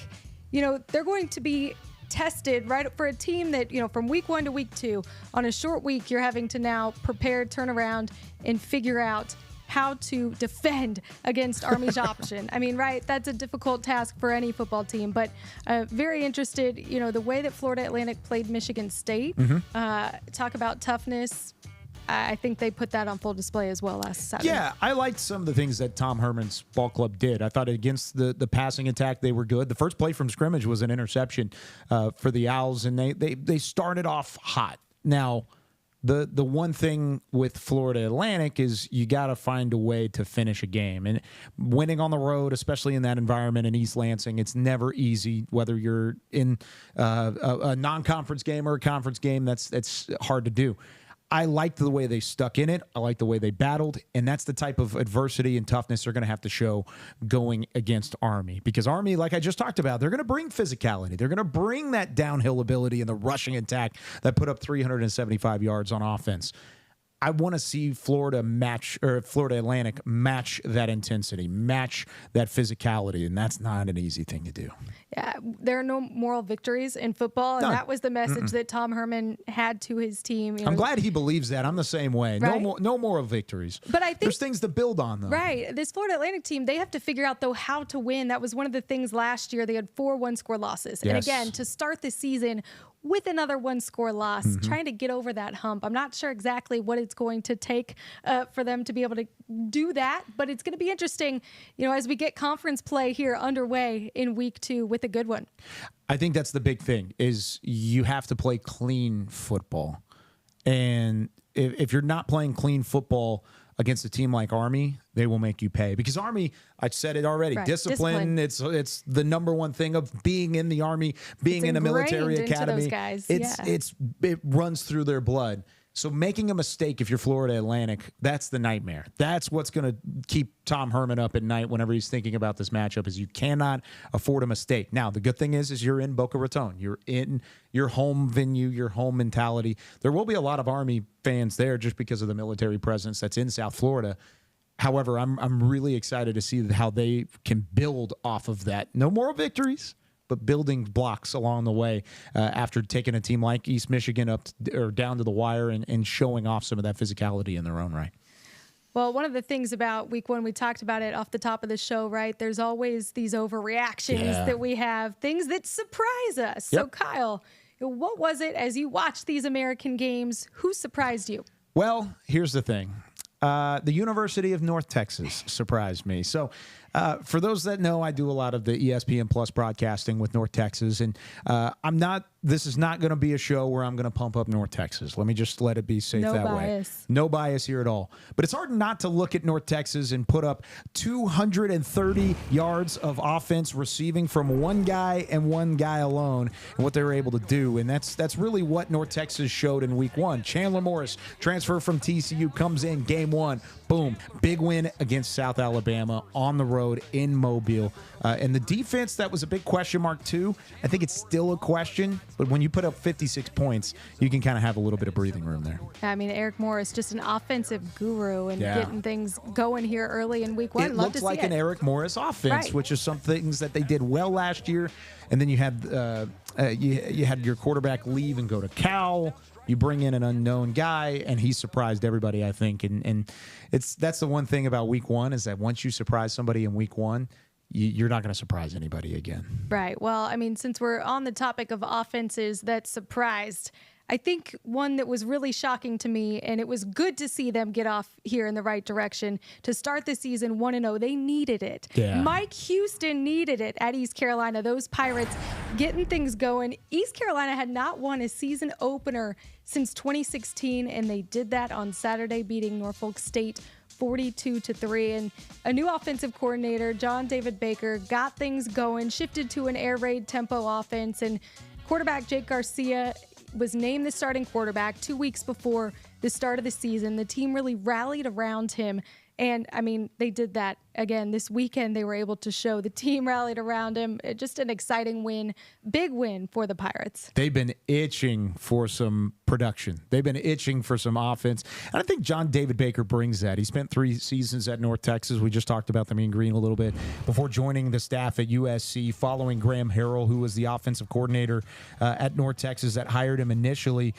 they're going to be tested right for a team that, from week 1 to week 2, on a short week, you're having to now prepare, turn around, and figure out how to defend against Army's option. Right? That's a difficult task for any football team, but very interested, the way that Florida Atlantic played Michigan State. Talk about toughness. I think they put that on full display as well last Saturday. Yeah, I liked some of the things that Tom Herman's ball club did. I thought against the passing attack, they were good. The first play from scrimmage was an interception for the Owls, and they started off hot. Now, the one thing with Florida Atlantic is you got to find a way to finish a game. And winning on the road, especially in that environment in East Lansing, it's never easy, whether you're in a non-conference game or a conference game. That's hard to do. I liked the way they stuck in it. I liked the way they battled. And that's the type of adversity and toughness they're going to have to show going against Army. Because Army, like I just talked about, they're going to bring physicality. They're going to bring that downhill ability and the rushing attack that put up 375 yards on offense. I want to see Florida Atlantic match that intensity, match that physicality, and that's not an easy thing to do. Yeah, there are no moral victories in football, and that was the message that Tom Herman had to his team. I'm glad he believes that. I'm the same way. Right? No moral victories. But I think there's things to build on, though. Right. This Florida Atlantic team, they have to figure out, though, how to win. That was one of the things last year. They had 4 one-score losses. Yes. And again, to start the season with another one-score loss, trying to get over that hump. I'm not sure exactly what it's going to take for them to be able to do that, but it's going to be interesting, as we get conference play here underway in week 2 with a good one. I think that's the big thing, is you have to play clean football. And if you're not playing clean football against a team like Army, they will make you pay. Because Army, I said it already, Right. discipline. It's the number one thing of being in the Army, being in a military ingrained into academy. those guys, It runs through their blood. So making a mistake, if you're Florida Atlantic, that's the nightmare. That's what's going to keep Tom Herman up at night whenever he's thinking about this matchup, is you cannot afford a mistake. Now, the good thing is you're in Boca Raton. You're in your home venue, your home mentality. There will be a lot of Army fans there just because of the military presence that's in South Florida. However, I'm really excited to see how they can build off of that. No moral victories, but building blocks along the way after taking a team like East Michigan or down to the wire and showing off some of that physicality in their own right. Well, one of the things about week one, we talked about it off the top of the show, right? There's always these overreactions that we have, things that surprise us. Yep. So, Kyle, what was it as you watched these American games? Who surprised you? Well, here's the thing. The University of North Texas surprised me. So for those that know, I do a lot of the ESPN Plus broadcasting with North Texas, and this is not going to be a show where I'm going to pump up North Texas. Let me just let it be safe No that bias. way. No bias here at all. But it's hard not to look at North Texas and put up 230 yards of offense receiving from one guy and one guy alone, and what they were able to do. And that's really what North Texas showed in week one. Chandler Morris, transfer from TCU, comes in game one. Boom. Big win against South Alabama on the road in Mobile. And the defense, that was a big question mark too. I think it's still a question, but when you put up 56 points, you can kind of have a little bit of breathing room there. I mean, Eric Morris, just an offensive guru and getting things going here early in week one. It Love looks to like see an it. Eric Morris offense, Right. which is some things that they did well last year. And then you had you had your quarterback leave and go to Cal. You bring in an unknown guy, and he surprised everybody, I think. And that's the one thing about week one, is that once you surprise somebody in week one, you're not going to surprise anybody again. Right. Well, I mean, since we're on the topic of offenses that surprised, I think one that was really shocking to me, and it was good to see them get off here in the right direction to start the season 1-0. They needed it. Yeah. Mike Houston needed it at East Carolina. Those Pirates getting things going. East Carolina had not won a season opener since 2016, and they did that on Saturday, beating Norfolk State 42-3. And a new offensive coordinator, John David Baker, got things going, shifted to an air raid tempo offense, and quarterback Jake Garcia was named the starting quarterback 2 weeks before the start of the season. The team really rallied around him. And, I mean, they did that again this weekend. They were able to show the team rallied around him. Just an exciting win, big win for the Pirates. They've been itching for some production. They've been itching for some offense. And I think John David Baker brings that. He spent 3 seasons at North Texas. We just talked about the Mean Green a little bit before joining the staff at USC, following Graham Harrell, who was the offensive coordinator at North Texas that hired him initially.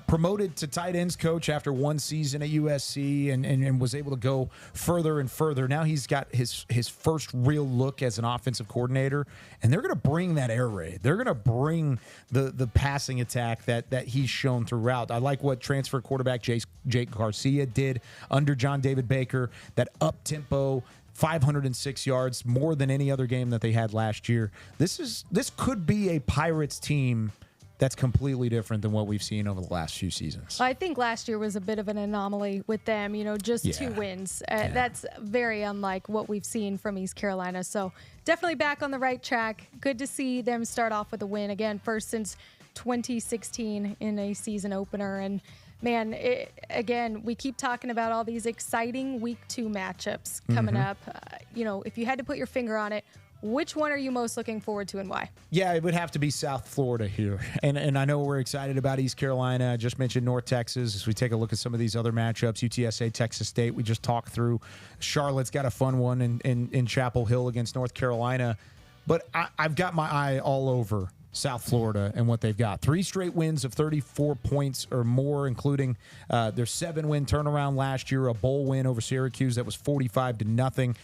Promoted to tight ends coach after 1 season at USC and was able to go further and further. Now he's got his first real look as an offensive coordinator, and they're going to bring that air raid. They're going to bring the passing attack that he's shown throughout. I like what transfer quarterback Jake Garcia did under John David Baker, that up-tempo, 506 yards, more than any other game that they had last year. This could be a Pirates team that's completely different than what we've seen over the last few seasons. I think last year was a bit of an anomaly with them, just 2 wins. That's very unlike what we've seen from East Carolina. So definitely back on the right track. Good to see them start off with a win. Again, first since 2016 in a season opener. And man, again, we keep talking about all these exciting week 2 matchups coming up. If you had to put your finger on it, which one are you most looking forward to and why? Yeah, it would have to be South Florida here. And I know we're excited about East Carolina. I just mentioned North Texas. As we take a look at some of these other matchups, UTSA, Texas State, we just talked through. Charlotte's got a fun one in Chapel Hill against North Carolina. But I've got my eye all over South Florida and what they've got. 3 straight wins of 34 points or more, including their 7-win turnaround last year, a bowl win over Syracuse that was 45-0.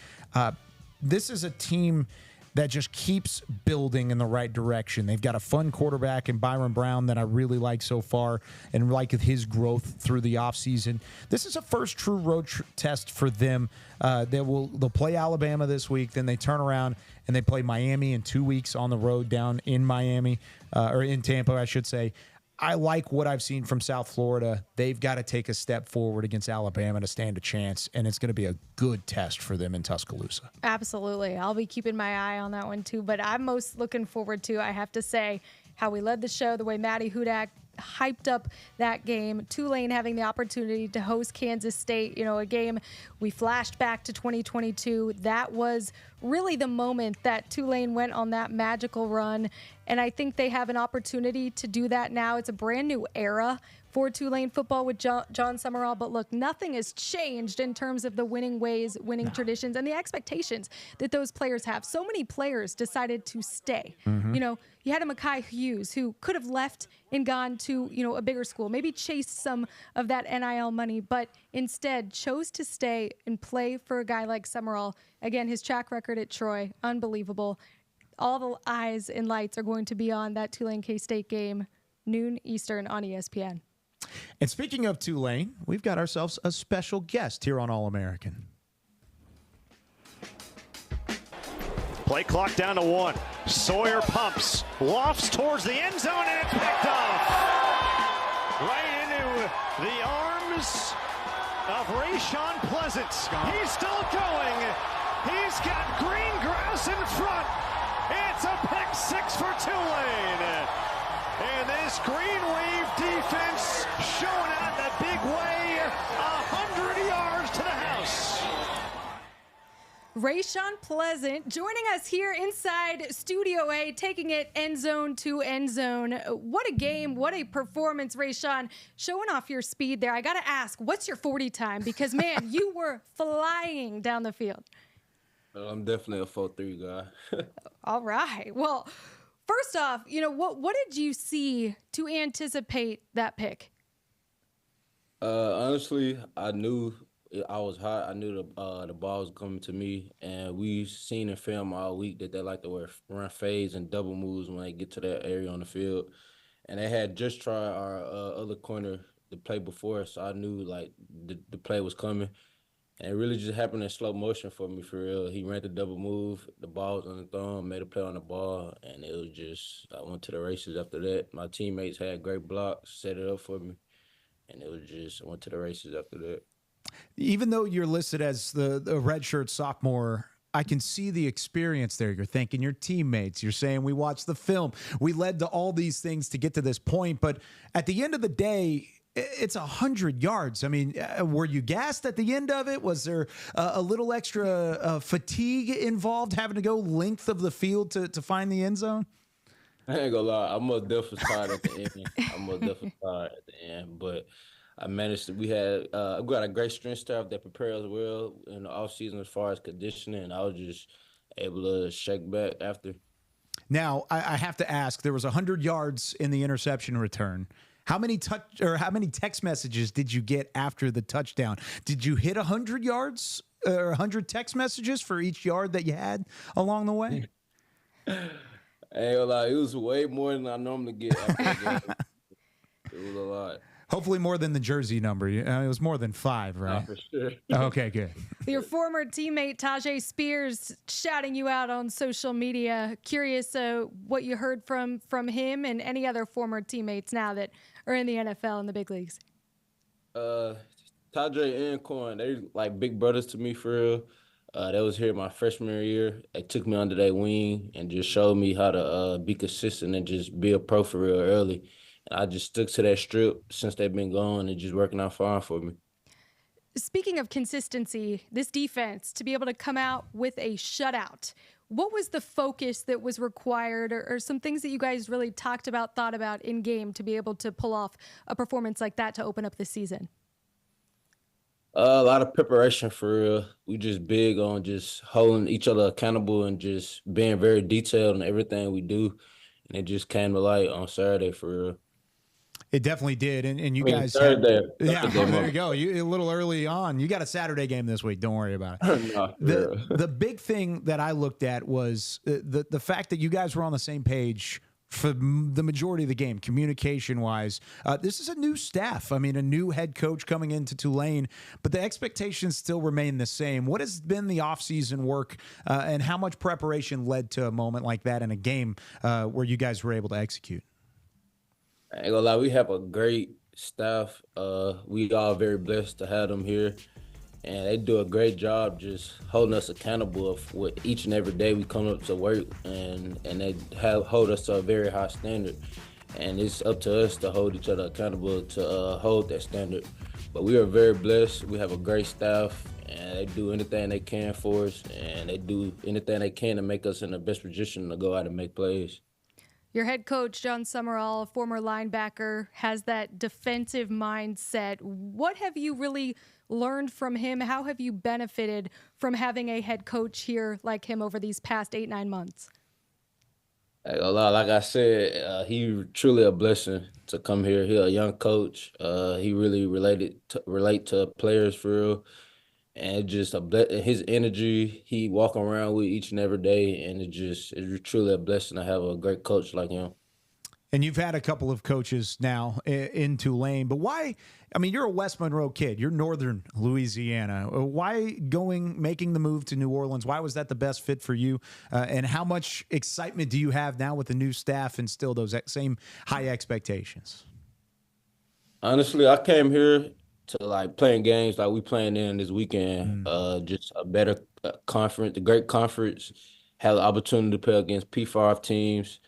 This is a team that just keeps building in the right direction. They've got a fun quarterback in Byron Brown that I really like so far and like his growth through the offseason. This is a first true road test for them. They'll play Alabama this week, then they turn around and they play Miami in 2 weeks on the road down in Miami, or in Tampa, I should say. I like what I've seen from South Florida. They've got to take a step forward against Alabama to stand a chance, and it's going to be a good test for them in Tuscaloosa. Absolutely. I'll be keeping my eye on that one too, but I'm most looking forward to, I have to say, how we led the show, the way Maddy Hudak hyped up that game. Tulane having the opportunity to host Kansas State, a game we flashed back to 2022. That was really the moment that Tulane went on that magical run, and I think they have an opportunity to do that now. It's a brand new era for Tulane football with John Summerall. But look, nothing has changed in terms of the winning ways, winning traditions, and the expectations that those players have. So many players decided to stay. You had a Mekhi Hughes who could have left and gone to, a bigger school, maybe chased some of that NIL money, but instead chose to stay and play for a guy like Summerall. Again, his track record at Troy, unbelievable. All the eyes and lights are going to be on that Tulane K-State game, noon Eastern on ESPN. And speaking of Tulane, we've got ourselves a special guest here on All-American. Play clock down to 1. Sawyer pumps, lofts towards the end zone, and it's picked off. Right into the arms of Rayshawn Pleasant. He's still going. He's got green grass in front. It's a pick 6 for Tulane. And this Green Wave defense showing out in a big way, 100 yards to the house. Rayshawn Pleasant joining us here inside Studio A, taking it end zone to end zone. What a game, what a performance, Rayshawn. Showing off your speed there. I got to ask, what's your 40 time? Because, man, you were flying down the field. I'm definitely a 4.3 guy. All right. Well, first off, what did you see to anticipate that pick? Honestly, I knew I was hot. I knew the ball was coming to me, and we've seen in film all week that they like to run fades and double moves when they get to that area on the field. And they had just tried our other corner the play before, so I knew the play was coming. And it really just happened in slow motion for me, for real. He ran the double move, the ball was on the thumb, made a play on the ball, and it was just, I went to the races after that. My teammates had great blocks, set it up for me, and it was just, I went to the races after that. Even though you're listed as the redshirt sophomore, I can see the experience there. You're thanking your teammates. You're saying we watched the film. We led to all these things to get to this point. But at the end of the day, it's 100 yards. I mean, were you gassed at the end of it? Was there a little extra fatigue involved, having to go length of the field to find the end zone? I ain't gonna lie, I'm most definitely tired at the end. But I managed to. We got a great strength staff that prepared us well in the off season as far as conditioning, and I was just able to shake back after. Now I have to ask: there was 100 yards in the interception return. How many text messages did you get after the touchdown? Did you hit 100 yards or 100 text messages for each yard that you had along the way? I ain't gonna lie, it was way more than I normally get after the game. It was a lot. Hopefully more than the jersey number. It was more than 5, right? For sure. Okay, good. Your former teammate, Tajay Spears, shouting you out on social media. Curious what you heard from him and any other former teammates now that are in the NFL and the big leagues. Tajay and Coin, they like big brothers to me for real. They was here my freshman year. They took me under their wing and just showed me how to be consistent and just be a pro for real early. And I just stuck to that strip since they've been gone and just working out fine for me. Speaking of consistency, this defense, to be able to come out with a shutout, what was the focus that was required or some things that you guys really talked about, thought about in game to be able to pull off a performance like that to open up the season? A lot of preparation for real. We just big on just holding each other accountable and just being very detailed in everything we do. And it just came to light on Saturday for real. It definitely did, and you guys. Thursday. Yeah, there you go. You a little early on. You got a Saturday game this week. Don't worry about it. The big thing that I looked at was the fact that you guys were on the same page for the majority of the game, communication-wise. This is a new staff. I mean, a new head coach coming into Tulane, but the expectations still remain the same. What has been the offseason work, and how much preparation led to a moment like that in a game where you guys were able to execute? I ain't gonna lie, we have a great staff. We are very blessed to have them here, and they do a great job just holding us accountable with each and every day we come up to work, and they hold us to a very high standard. And it's up to us to hold each other accountable to hold that standard. But we are very blessed. We have a great staff, and they do anything they can for us, and they do anything they can to make us in the best position to go out and make plays. Your head coach, John Summerall, a former linebacker, has that defensive mindset. What have you really learned from him? How have you benefited from having a head coach here like him over these past 8-9 months? Like I said, he truly a blessing to come here. He a young coach. He really relate to players for real. And just his energy, he walk around with each and every day, and it's truly a blessing to have a great coach like him. And you've had a couple of coaches now in Tulane, but why? I mean, you're a West Monroe kid. You're Northern Louisiana. Why making the move to New Orleans? Why was that the best fit for you? And how much excitement do you have now with the new staff and still those same high expectations? Honestly, I came here to like playing games like we playing in this weekend. Just a better conference, a great conference. Had the opportunity to play against P5 teams.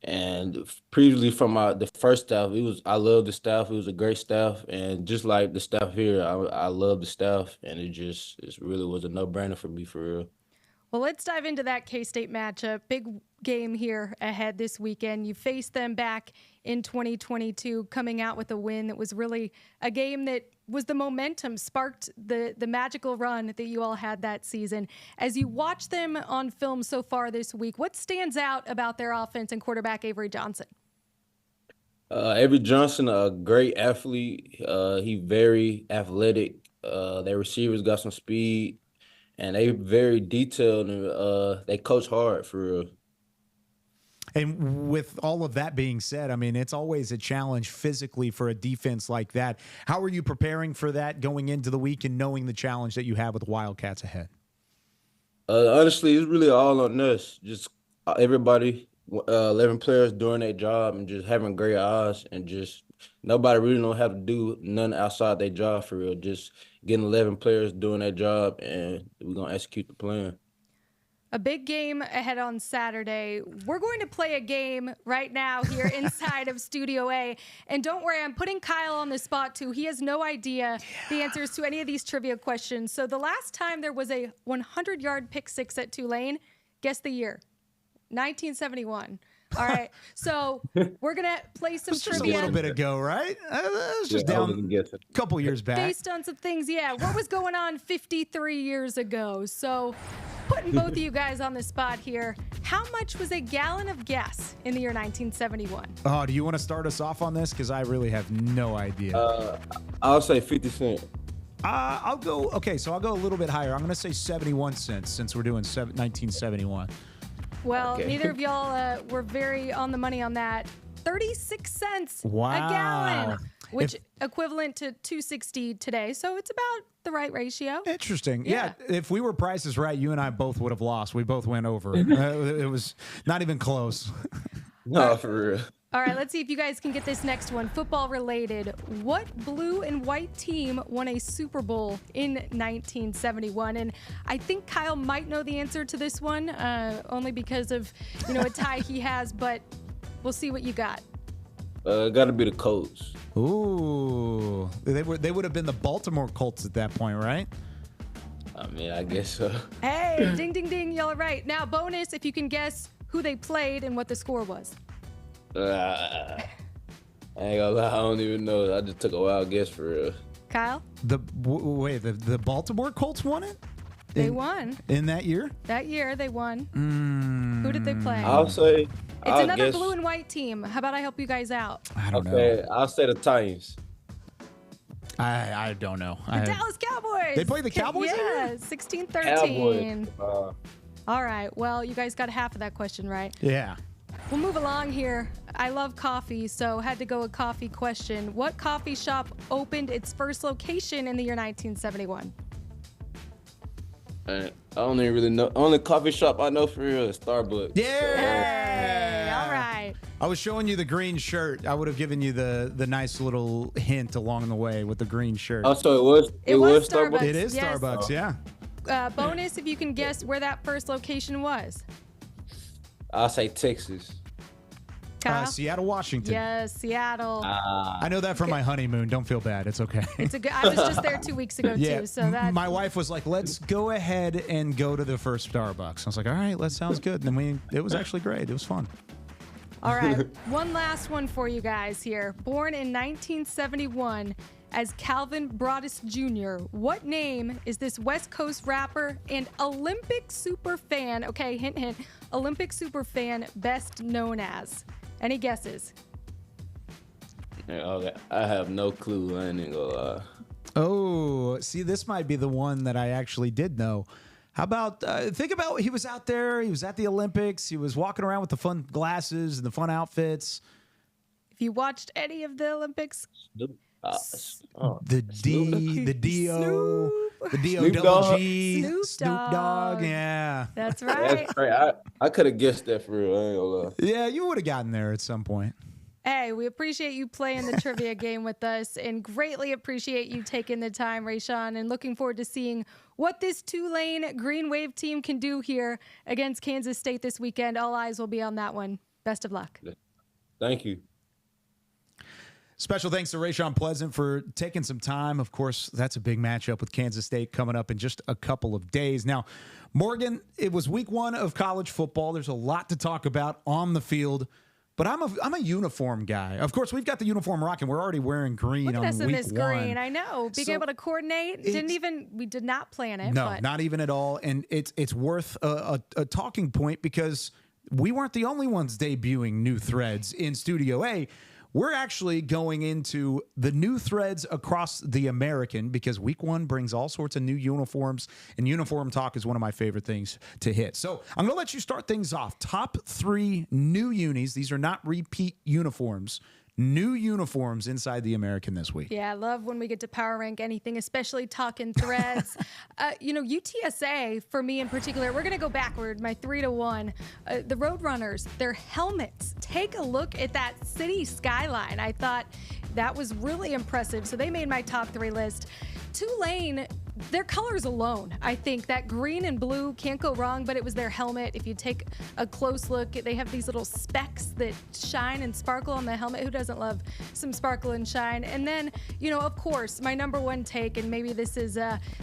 And previously from the first staff, I love the staff. It was a great staff, and just like the staff here, I love the staff, and it really was a no-brainer for me for real. Well, let's dive into that K-State matchup. Big game here ahead this weekend. You faced them back in 2022, coming out with a win that was really a game that was the momentum, sparked the magical run that you all had that season. As you watch them on film so far this week, what stands out about their offense and quarterback Avery Johnson? Avery Johnson, a great athlete. He very athletic. Their receivers got some speed. And they very detailed, and they coach hard for real. And with all of that being said, I mean, it's always a challenge physically for a defense like that. How are you preparing for that going into the week and knowing the challenge that you have with Wildcats ahead? Honestly, it's really all on us. Just everybody, 11 players doing their job and just having great eyes, and just nobody really don't have to do nothing outside their job for real. Just getting 11 players doing their job, and we're going to execute the plan. A big game ahead on Saturday. We're going to play a game right now here inside of Studio A. And don't worry, I'm putting Kyle on the spot too. He has no idea the answers to any of these trivia questions. So the last time there was a 100-yard pick six at Tulane, guess the year. 1971. All right, so we're going to play some trivia. Just a little bit ago, right? It's just down a couple years back. Based on some things, yeah. What was going on 53 years ago? So putting both of you guys on the spot here, how much was a gallon of gas in the year 1971? Oh, do you want to start us off on this? Because I really have no idea. I'll say 50 cents. I'll go a little bit higher. I'm going to say 71 cents since we're doing 1971. Well, Okay. Neither of y'all were very on the money on that. 36 cents Wow. a gallon, which equivalent to $2.60 today. So it's about the right ratio. Interesting. Yeah. If we were Prices Right, you and I both would have lost. We both went over. It was not even close. No, for real. All right, let's see if you guys can get this next one. Football related. What blue and white team won a Super Bowl in 1971? And I think Kyle might know the answer to this one, only because of, a tie he has, but we'll see what you got. Got to be the Colts. Ooh. They would have been the Baltimore Colts at that point, right? I mean, I guess so. Hey, ding, ding, ding. Y'all are right. Now, bonus if you can guess who they played and what the score was. I ain't gonna lie, I don't even know. I just took a wild guess for real. Kyle? The Baltimore Colts won it? They won. In that year? That year, they won. Who did they play? It's another blue and white team. How about I help you guys out? I don't know. I'll say the Titans. I don't know. The Dallas Cowboys. They played the Cowboys? Yeah, 16-13. Cowboys. All right. Well, you guys got half of that question right. Yeah. We'll move along here. I love coffee, so had to go a coffee question. What coffee shop opened its first location in the year 1971? I don't even really know. Only coffee shop I know for real is Starbucks. Hey, all right. I was showing you the green shirt. I would have given you the nice little hint along the way with the green shirt. Oh, so it was Starbucks. It is yes. Starbucks, yeah. Bonus if you can guess where that first location was. I'll say Texas. Kyle? Seattle, Washington. Yes, Seattle. I know that from my honeymoon. Don't feel bad. It's okay. It's a good. I was just there 2 weeks ago Yeah, too. So that my wife was like, "Let's go ahead and go to the first Starbucks." I was like, "All right, that sounds good." And then it was actually great. It was fun. All right. One last one for you guys here. Born in 1971 as Calvin Broadus Jr., what name is this West Coast rapper and Olympic super fan? Okay, hint, hint. Olympic super fan best known as. Any guesses? Yeah, okay. I have no clue. I ain't gonna lie. Oh, see, this might be the one that I actually did know. How about, think about, he was out there, he was at the Olympics, he was walking around with the fun glasses and the fun outfits. If you watched any of the Olympics, The D, the D-O, the D-O Snoop double Dogg. G, Snoop Snoop Dogg, Dogg. yeah. that's right. That's right. I could have guessed that for real. I ain't gonna lie. Yeah, you would have gotten there at some point. Hey, we appreciate you playing the trivia game with us and greatly appreciate you taking the time, Rayshawn, and looking forward to seeing what this Tulane Green Wave team can do here against Kansas State this weekend. All eyes will be on that one. Best of luck. Thank you. Special thanks to Rayshawn Pleasant for taking some time. Of course, that's a big matchup with Kansas State coming up in just a couple of days. Now, Morgan, it was week 1 of college football. There's a lot to talk about on the field, but I'm a uniform guy. Of course, we've got the uniform rocking. We're already wearing green Look at on us in week this 1. green. I know. Being able to coordinate. We did not plan it. No, but not even at all. And it's worth a talking point because we weren't the only ones debuting new threads in Studio A. We're actually going into the new threads across the American because week 1 brings all sorts of new uniforms, and uniform talk is one of my favorite things to hit. So I'm going to let you start things off. Top 3 new unis. These are not repeat uniforms. New uniforms inside the American this week. Yeah, I love when we get to power rank anything, especially talking threads. UTSA, for me in particular, we're going to go backward, my 3-1. The Roadrunners, their helmets. Take a look at that city skyline. I thought that was really impressive. So they made my top 3 list. Tulane, their colors alone, I think that green and blue can't go wrong, but it was their helmet. If you take a close look, they have these little specks that shine and sparkle on the helmet. Who doesn't love some sparkle and shine? And then, of course, my number 1 take, and maybe this is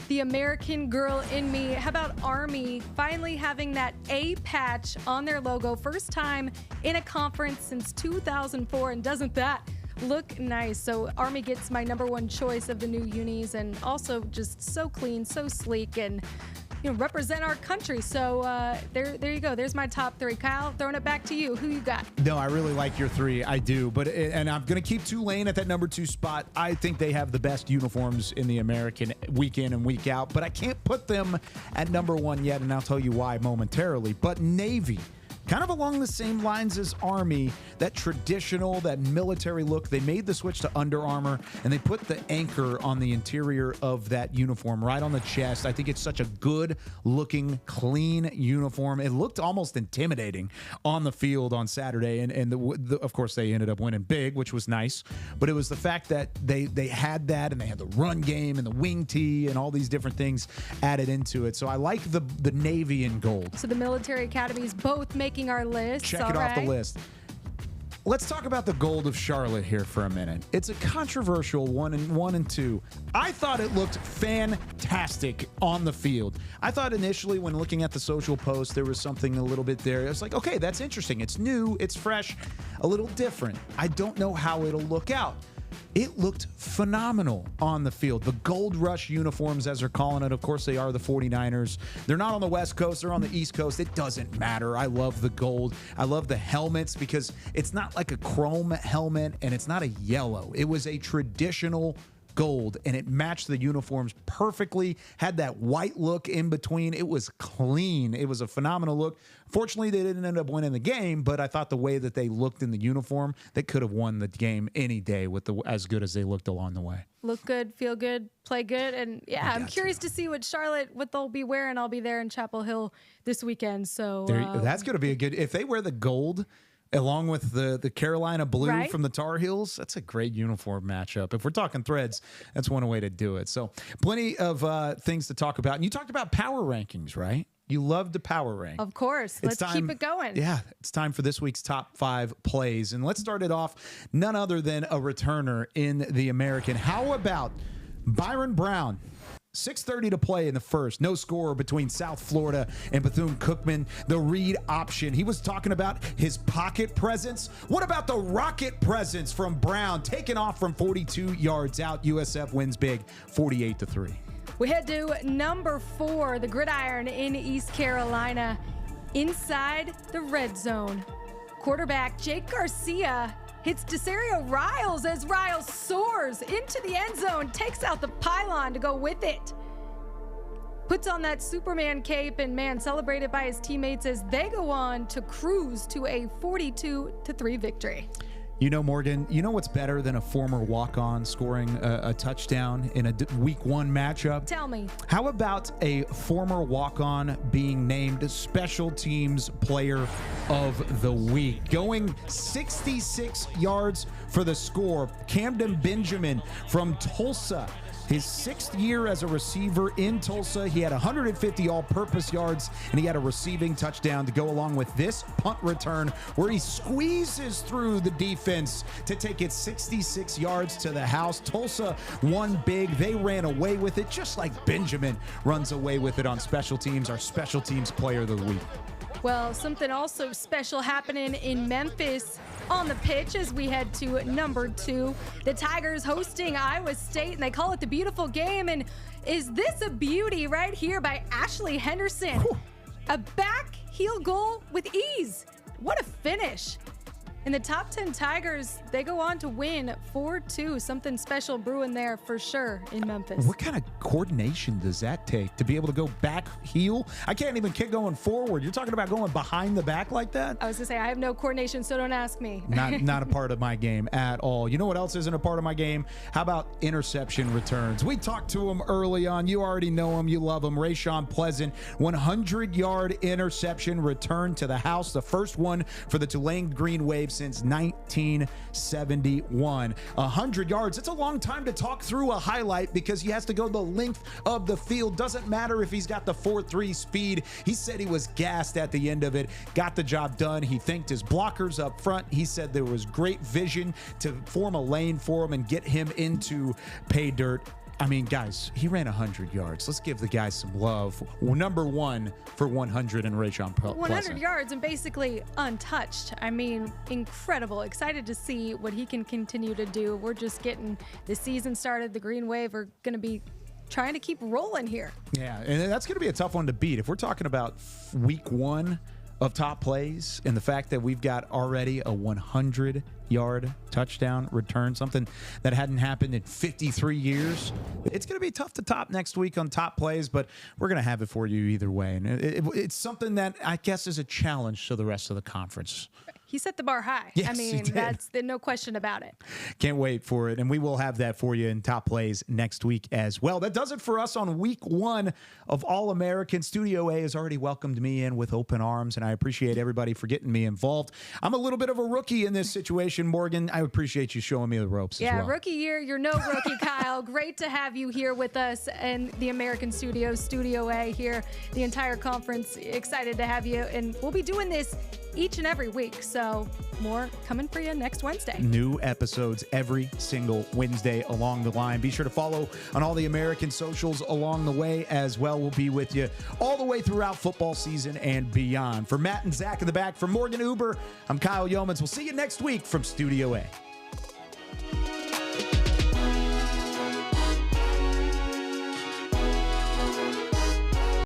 the American girl in me. How about Army finally having that A patch on their logo? First time in a conference since 2004, and doesn't that look nice? So Army gets my number 1 choice of the new unis, and also just so clean, so sleek, and represent our country. So there you go. There's my top 3. Kyle, throwing it back to you. Who you got? No, I really like your 3. I do. And I'm going to keep Tulane at that number 2 spot. I think they have the best uniforms in the American week in and week out, but I can't put them at number 1 yet, and I'll tell you why momentarily. But Navy, kind of along the same lines as Army, that traditional, that military look. They made the switch to Under Armour, and they put the anchor on the interior of that uniform right on the chest. I think it's such a good-looking, clean uniform. It looked almost intimidating on the field on Saturday, and of course, they ended up winning big, which was nice. But it was the fact that they had that, and they had the run game and the wing tee and all these different things added into it. So I like the Navy in gold. So the military academies both making our list. Check it off the list. Let's talk about the gold of Charlotte here for a minute. It's a controversial 1 and 2. I thought it looked fantastic on the field. I thought initially when looking at the social post, there was something a little bit there. It was like, okay, that's interesting. It's new, it's fresh, a little different. I don't know how it'll look out. It looked phenomenal on the field. The Gold Rush uniforms, as they're calling it, of course, they are the 49ers. They're not on the West Coast. They're on the East Coast. It doesn't matter. I love the gold. I love the helmets because it's not like a chrome helmet and it's not a yellow. It was a traditional gold, and it matched the uniforms perfectly, had that white look in between. It was clean. It was a phenomenal look. Fortunately, they didn't end up winning the game, but I thought the way that they looked in the uniform, they could have won the game any day with as good as they looked along the way. Look good, feel good, play good. And yeah, I'm curious to see what they'll be wearing. I'll be there in Chapel Hill this weekend. So that's going to be a good, if they wear the gold along with the Carolina blue from the Tar Heels, that's a great uniform matchup. If we're talking threads, that's one way to do it. So plenty of things to talk about. And you talked about power rankings, right? You love to power rank. Of course. Let's keep it going. Yeah, it's time for this week's top 5 plays. And let's start it off, none other than a returner in the American. How about Byron Brown? 6:30 to play in the first. No score between South Florida and Bethune-Cookman. The read option. He was talking about his pocket presence. What about the rocket presence from Brown? Taking off from 42 yards out. USF wins big, 48-3. We head to number 4, the Gridiron in East Carolina, inside the red zone. Quarterback Jake Garcia hits Desario Riles as Riles soars into the end zone, takes out the pylon to go with it. Puts on that Superman cape and, celebrated by his teammates as they go on to cruise to a 42-3 victory. You know, Morgan, you know what's better than a former walk-on scoring a touchdown in a week 1 matchup? Tell me. How about a former walk-on being named Special Teams Player of the Week? Going 66 yards for the score. Camden Benjamin from Tulsa. His 6th year as a receiver in Tulsa, he had 150 all-purpose yards, and he had a receiving touchdown to go along with this punt return where he squeezes through the defense to take it 66 yards to the house. Tulsa won big. They ran away with it, just like Benjamin runs away with it on special teams, our Special Teams Player of the Week. Well, something also special happening in Memphis on the pitch as we head to number 2. The Tigers hosting Iowa State, and they call it the beautiful game. And is this a beauty right here by Ashley Henderson? Whew. A back heel goal with ease. What a finish. And the top 10 Tigers, they go on to win 4-2. Something special brewing there for sure in Memphis. What kind of coordination does that take to be able to go back heel? I can't even kick going forward. You're talking about going behind the back like that? I was going to say, I have no coordination, so don't ask me. Not a part of my game at all. You know what else isn't a part of my game? How about interception returns? We talked to him early on. You already know him. You love him. Rayshawn Pleasant, 100-yard interception return to the house. The first one for the Tulane Green Wave since 1971. 100 yards. It's a long time to talk through a highlight because he has to go the length of the field. Doesn't matter if he's got the 4.3 speed. He said he was gassed at the end of it. Got the job done. He thanked his blockers up front. He said there was great vision to form a lane for him and get him into pay dirt. I mean, guys, he ran 100 yards. Let's give the guy some love. Number 1 for 100 and Rayshawn Pleasant. 100 yards and basically untouched. I mean, incredible. Excited to see what he can continue to do. We're just getting the season started. The Green Wave are going to be trying to keep rolling here. Yeah, and that's going to be a tough one to beat. If we're talking about week 1 of top plays and the fact that we've got already a 100-yard touchdown return, something that hadn't happened in 53 years. It's going to be tough to top next week on top plays, but we're going to have it for you either way. And it's something that I guess is a challenge to the rest of the conference. He set the bar high. Yes, I mean, that's no question about it. Can't wait for it. And we will have that for you in top plays next week as well. That does it for us on week 1 of All-American. Studio A has already welcomed me in with open arms, and I appreciate everybody for getting me involved. I'm a little bit of a rookie in this situation, Morgan. I appreciate you showing me the ropes as well. Rookie year. You're no rookie, Kyle. Great to have you here with us and the American Studios, Studio A here, the entire conference. Excited to have you. And we'll be doing this each and every week. So more coming for you next Wednesday. New episodes every single Wednesday along the line. Be sure to follow on all the American socials along the way as well. We'll be with you all the way throughout football season and beyond. For Matt and Zach in the back, for Morgan Uber, I'm Kyle Youmans. We'll see you next week from Studio A.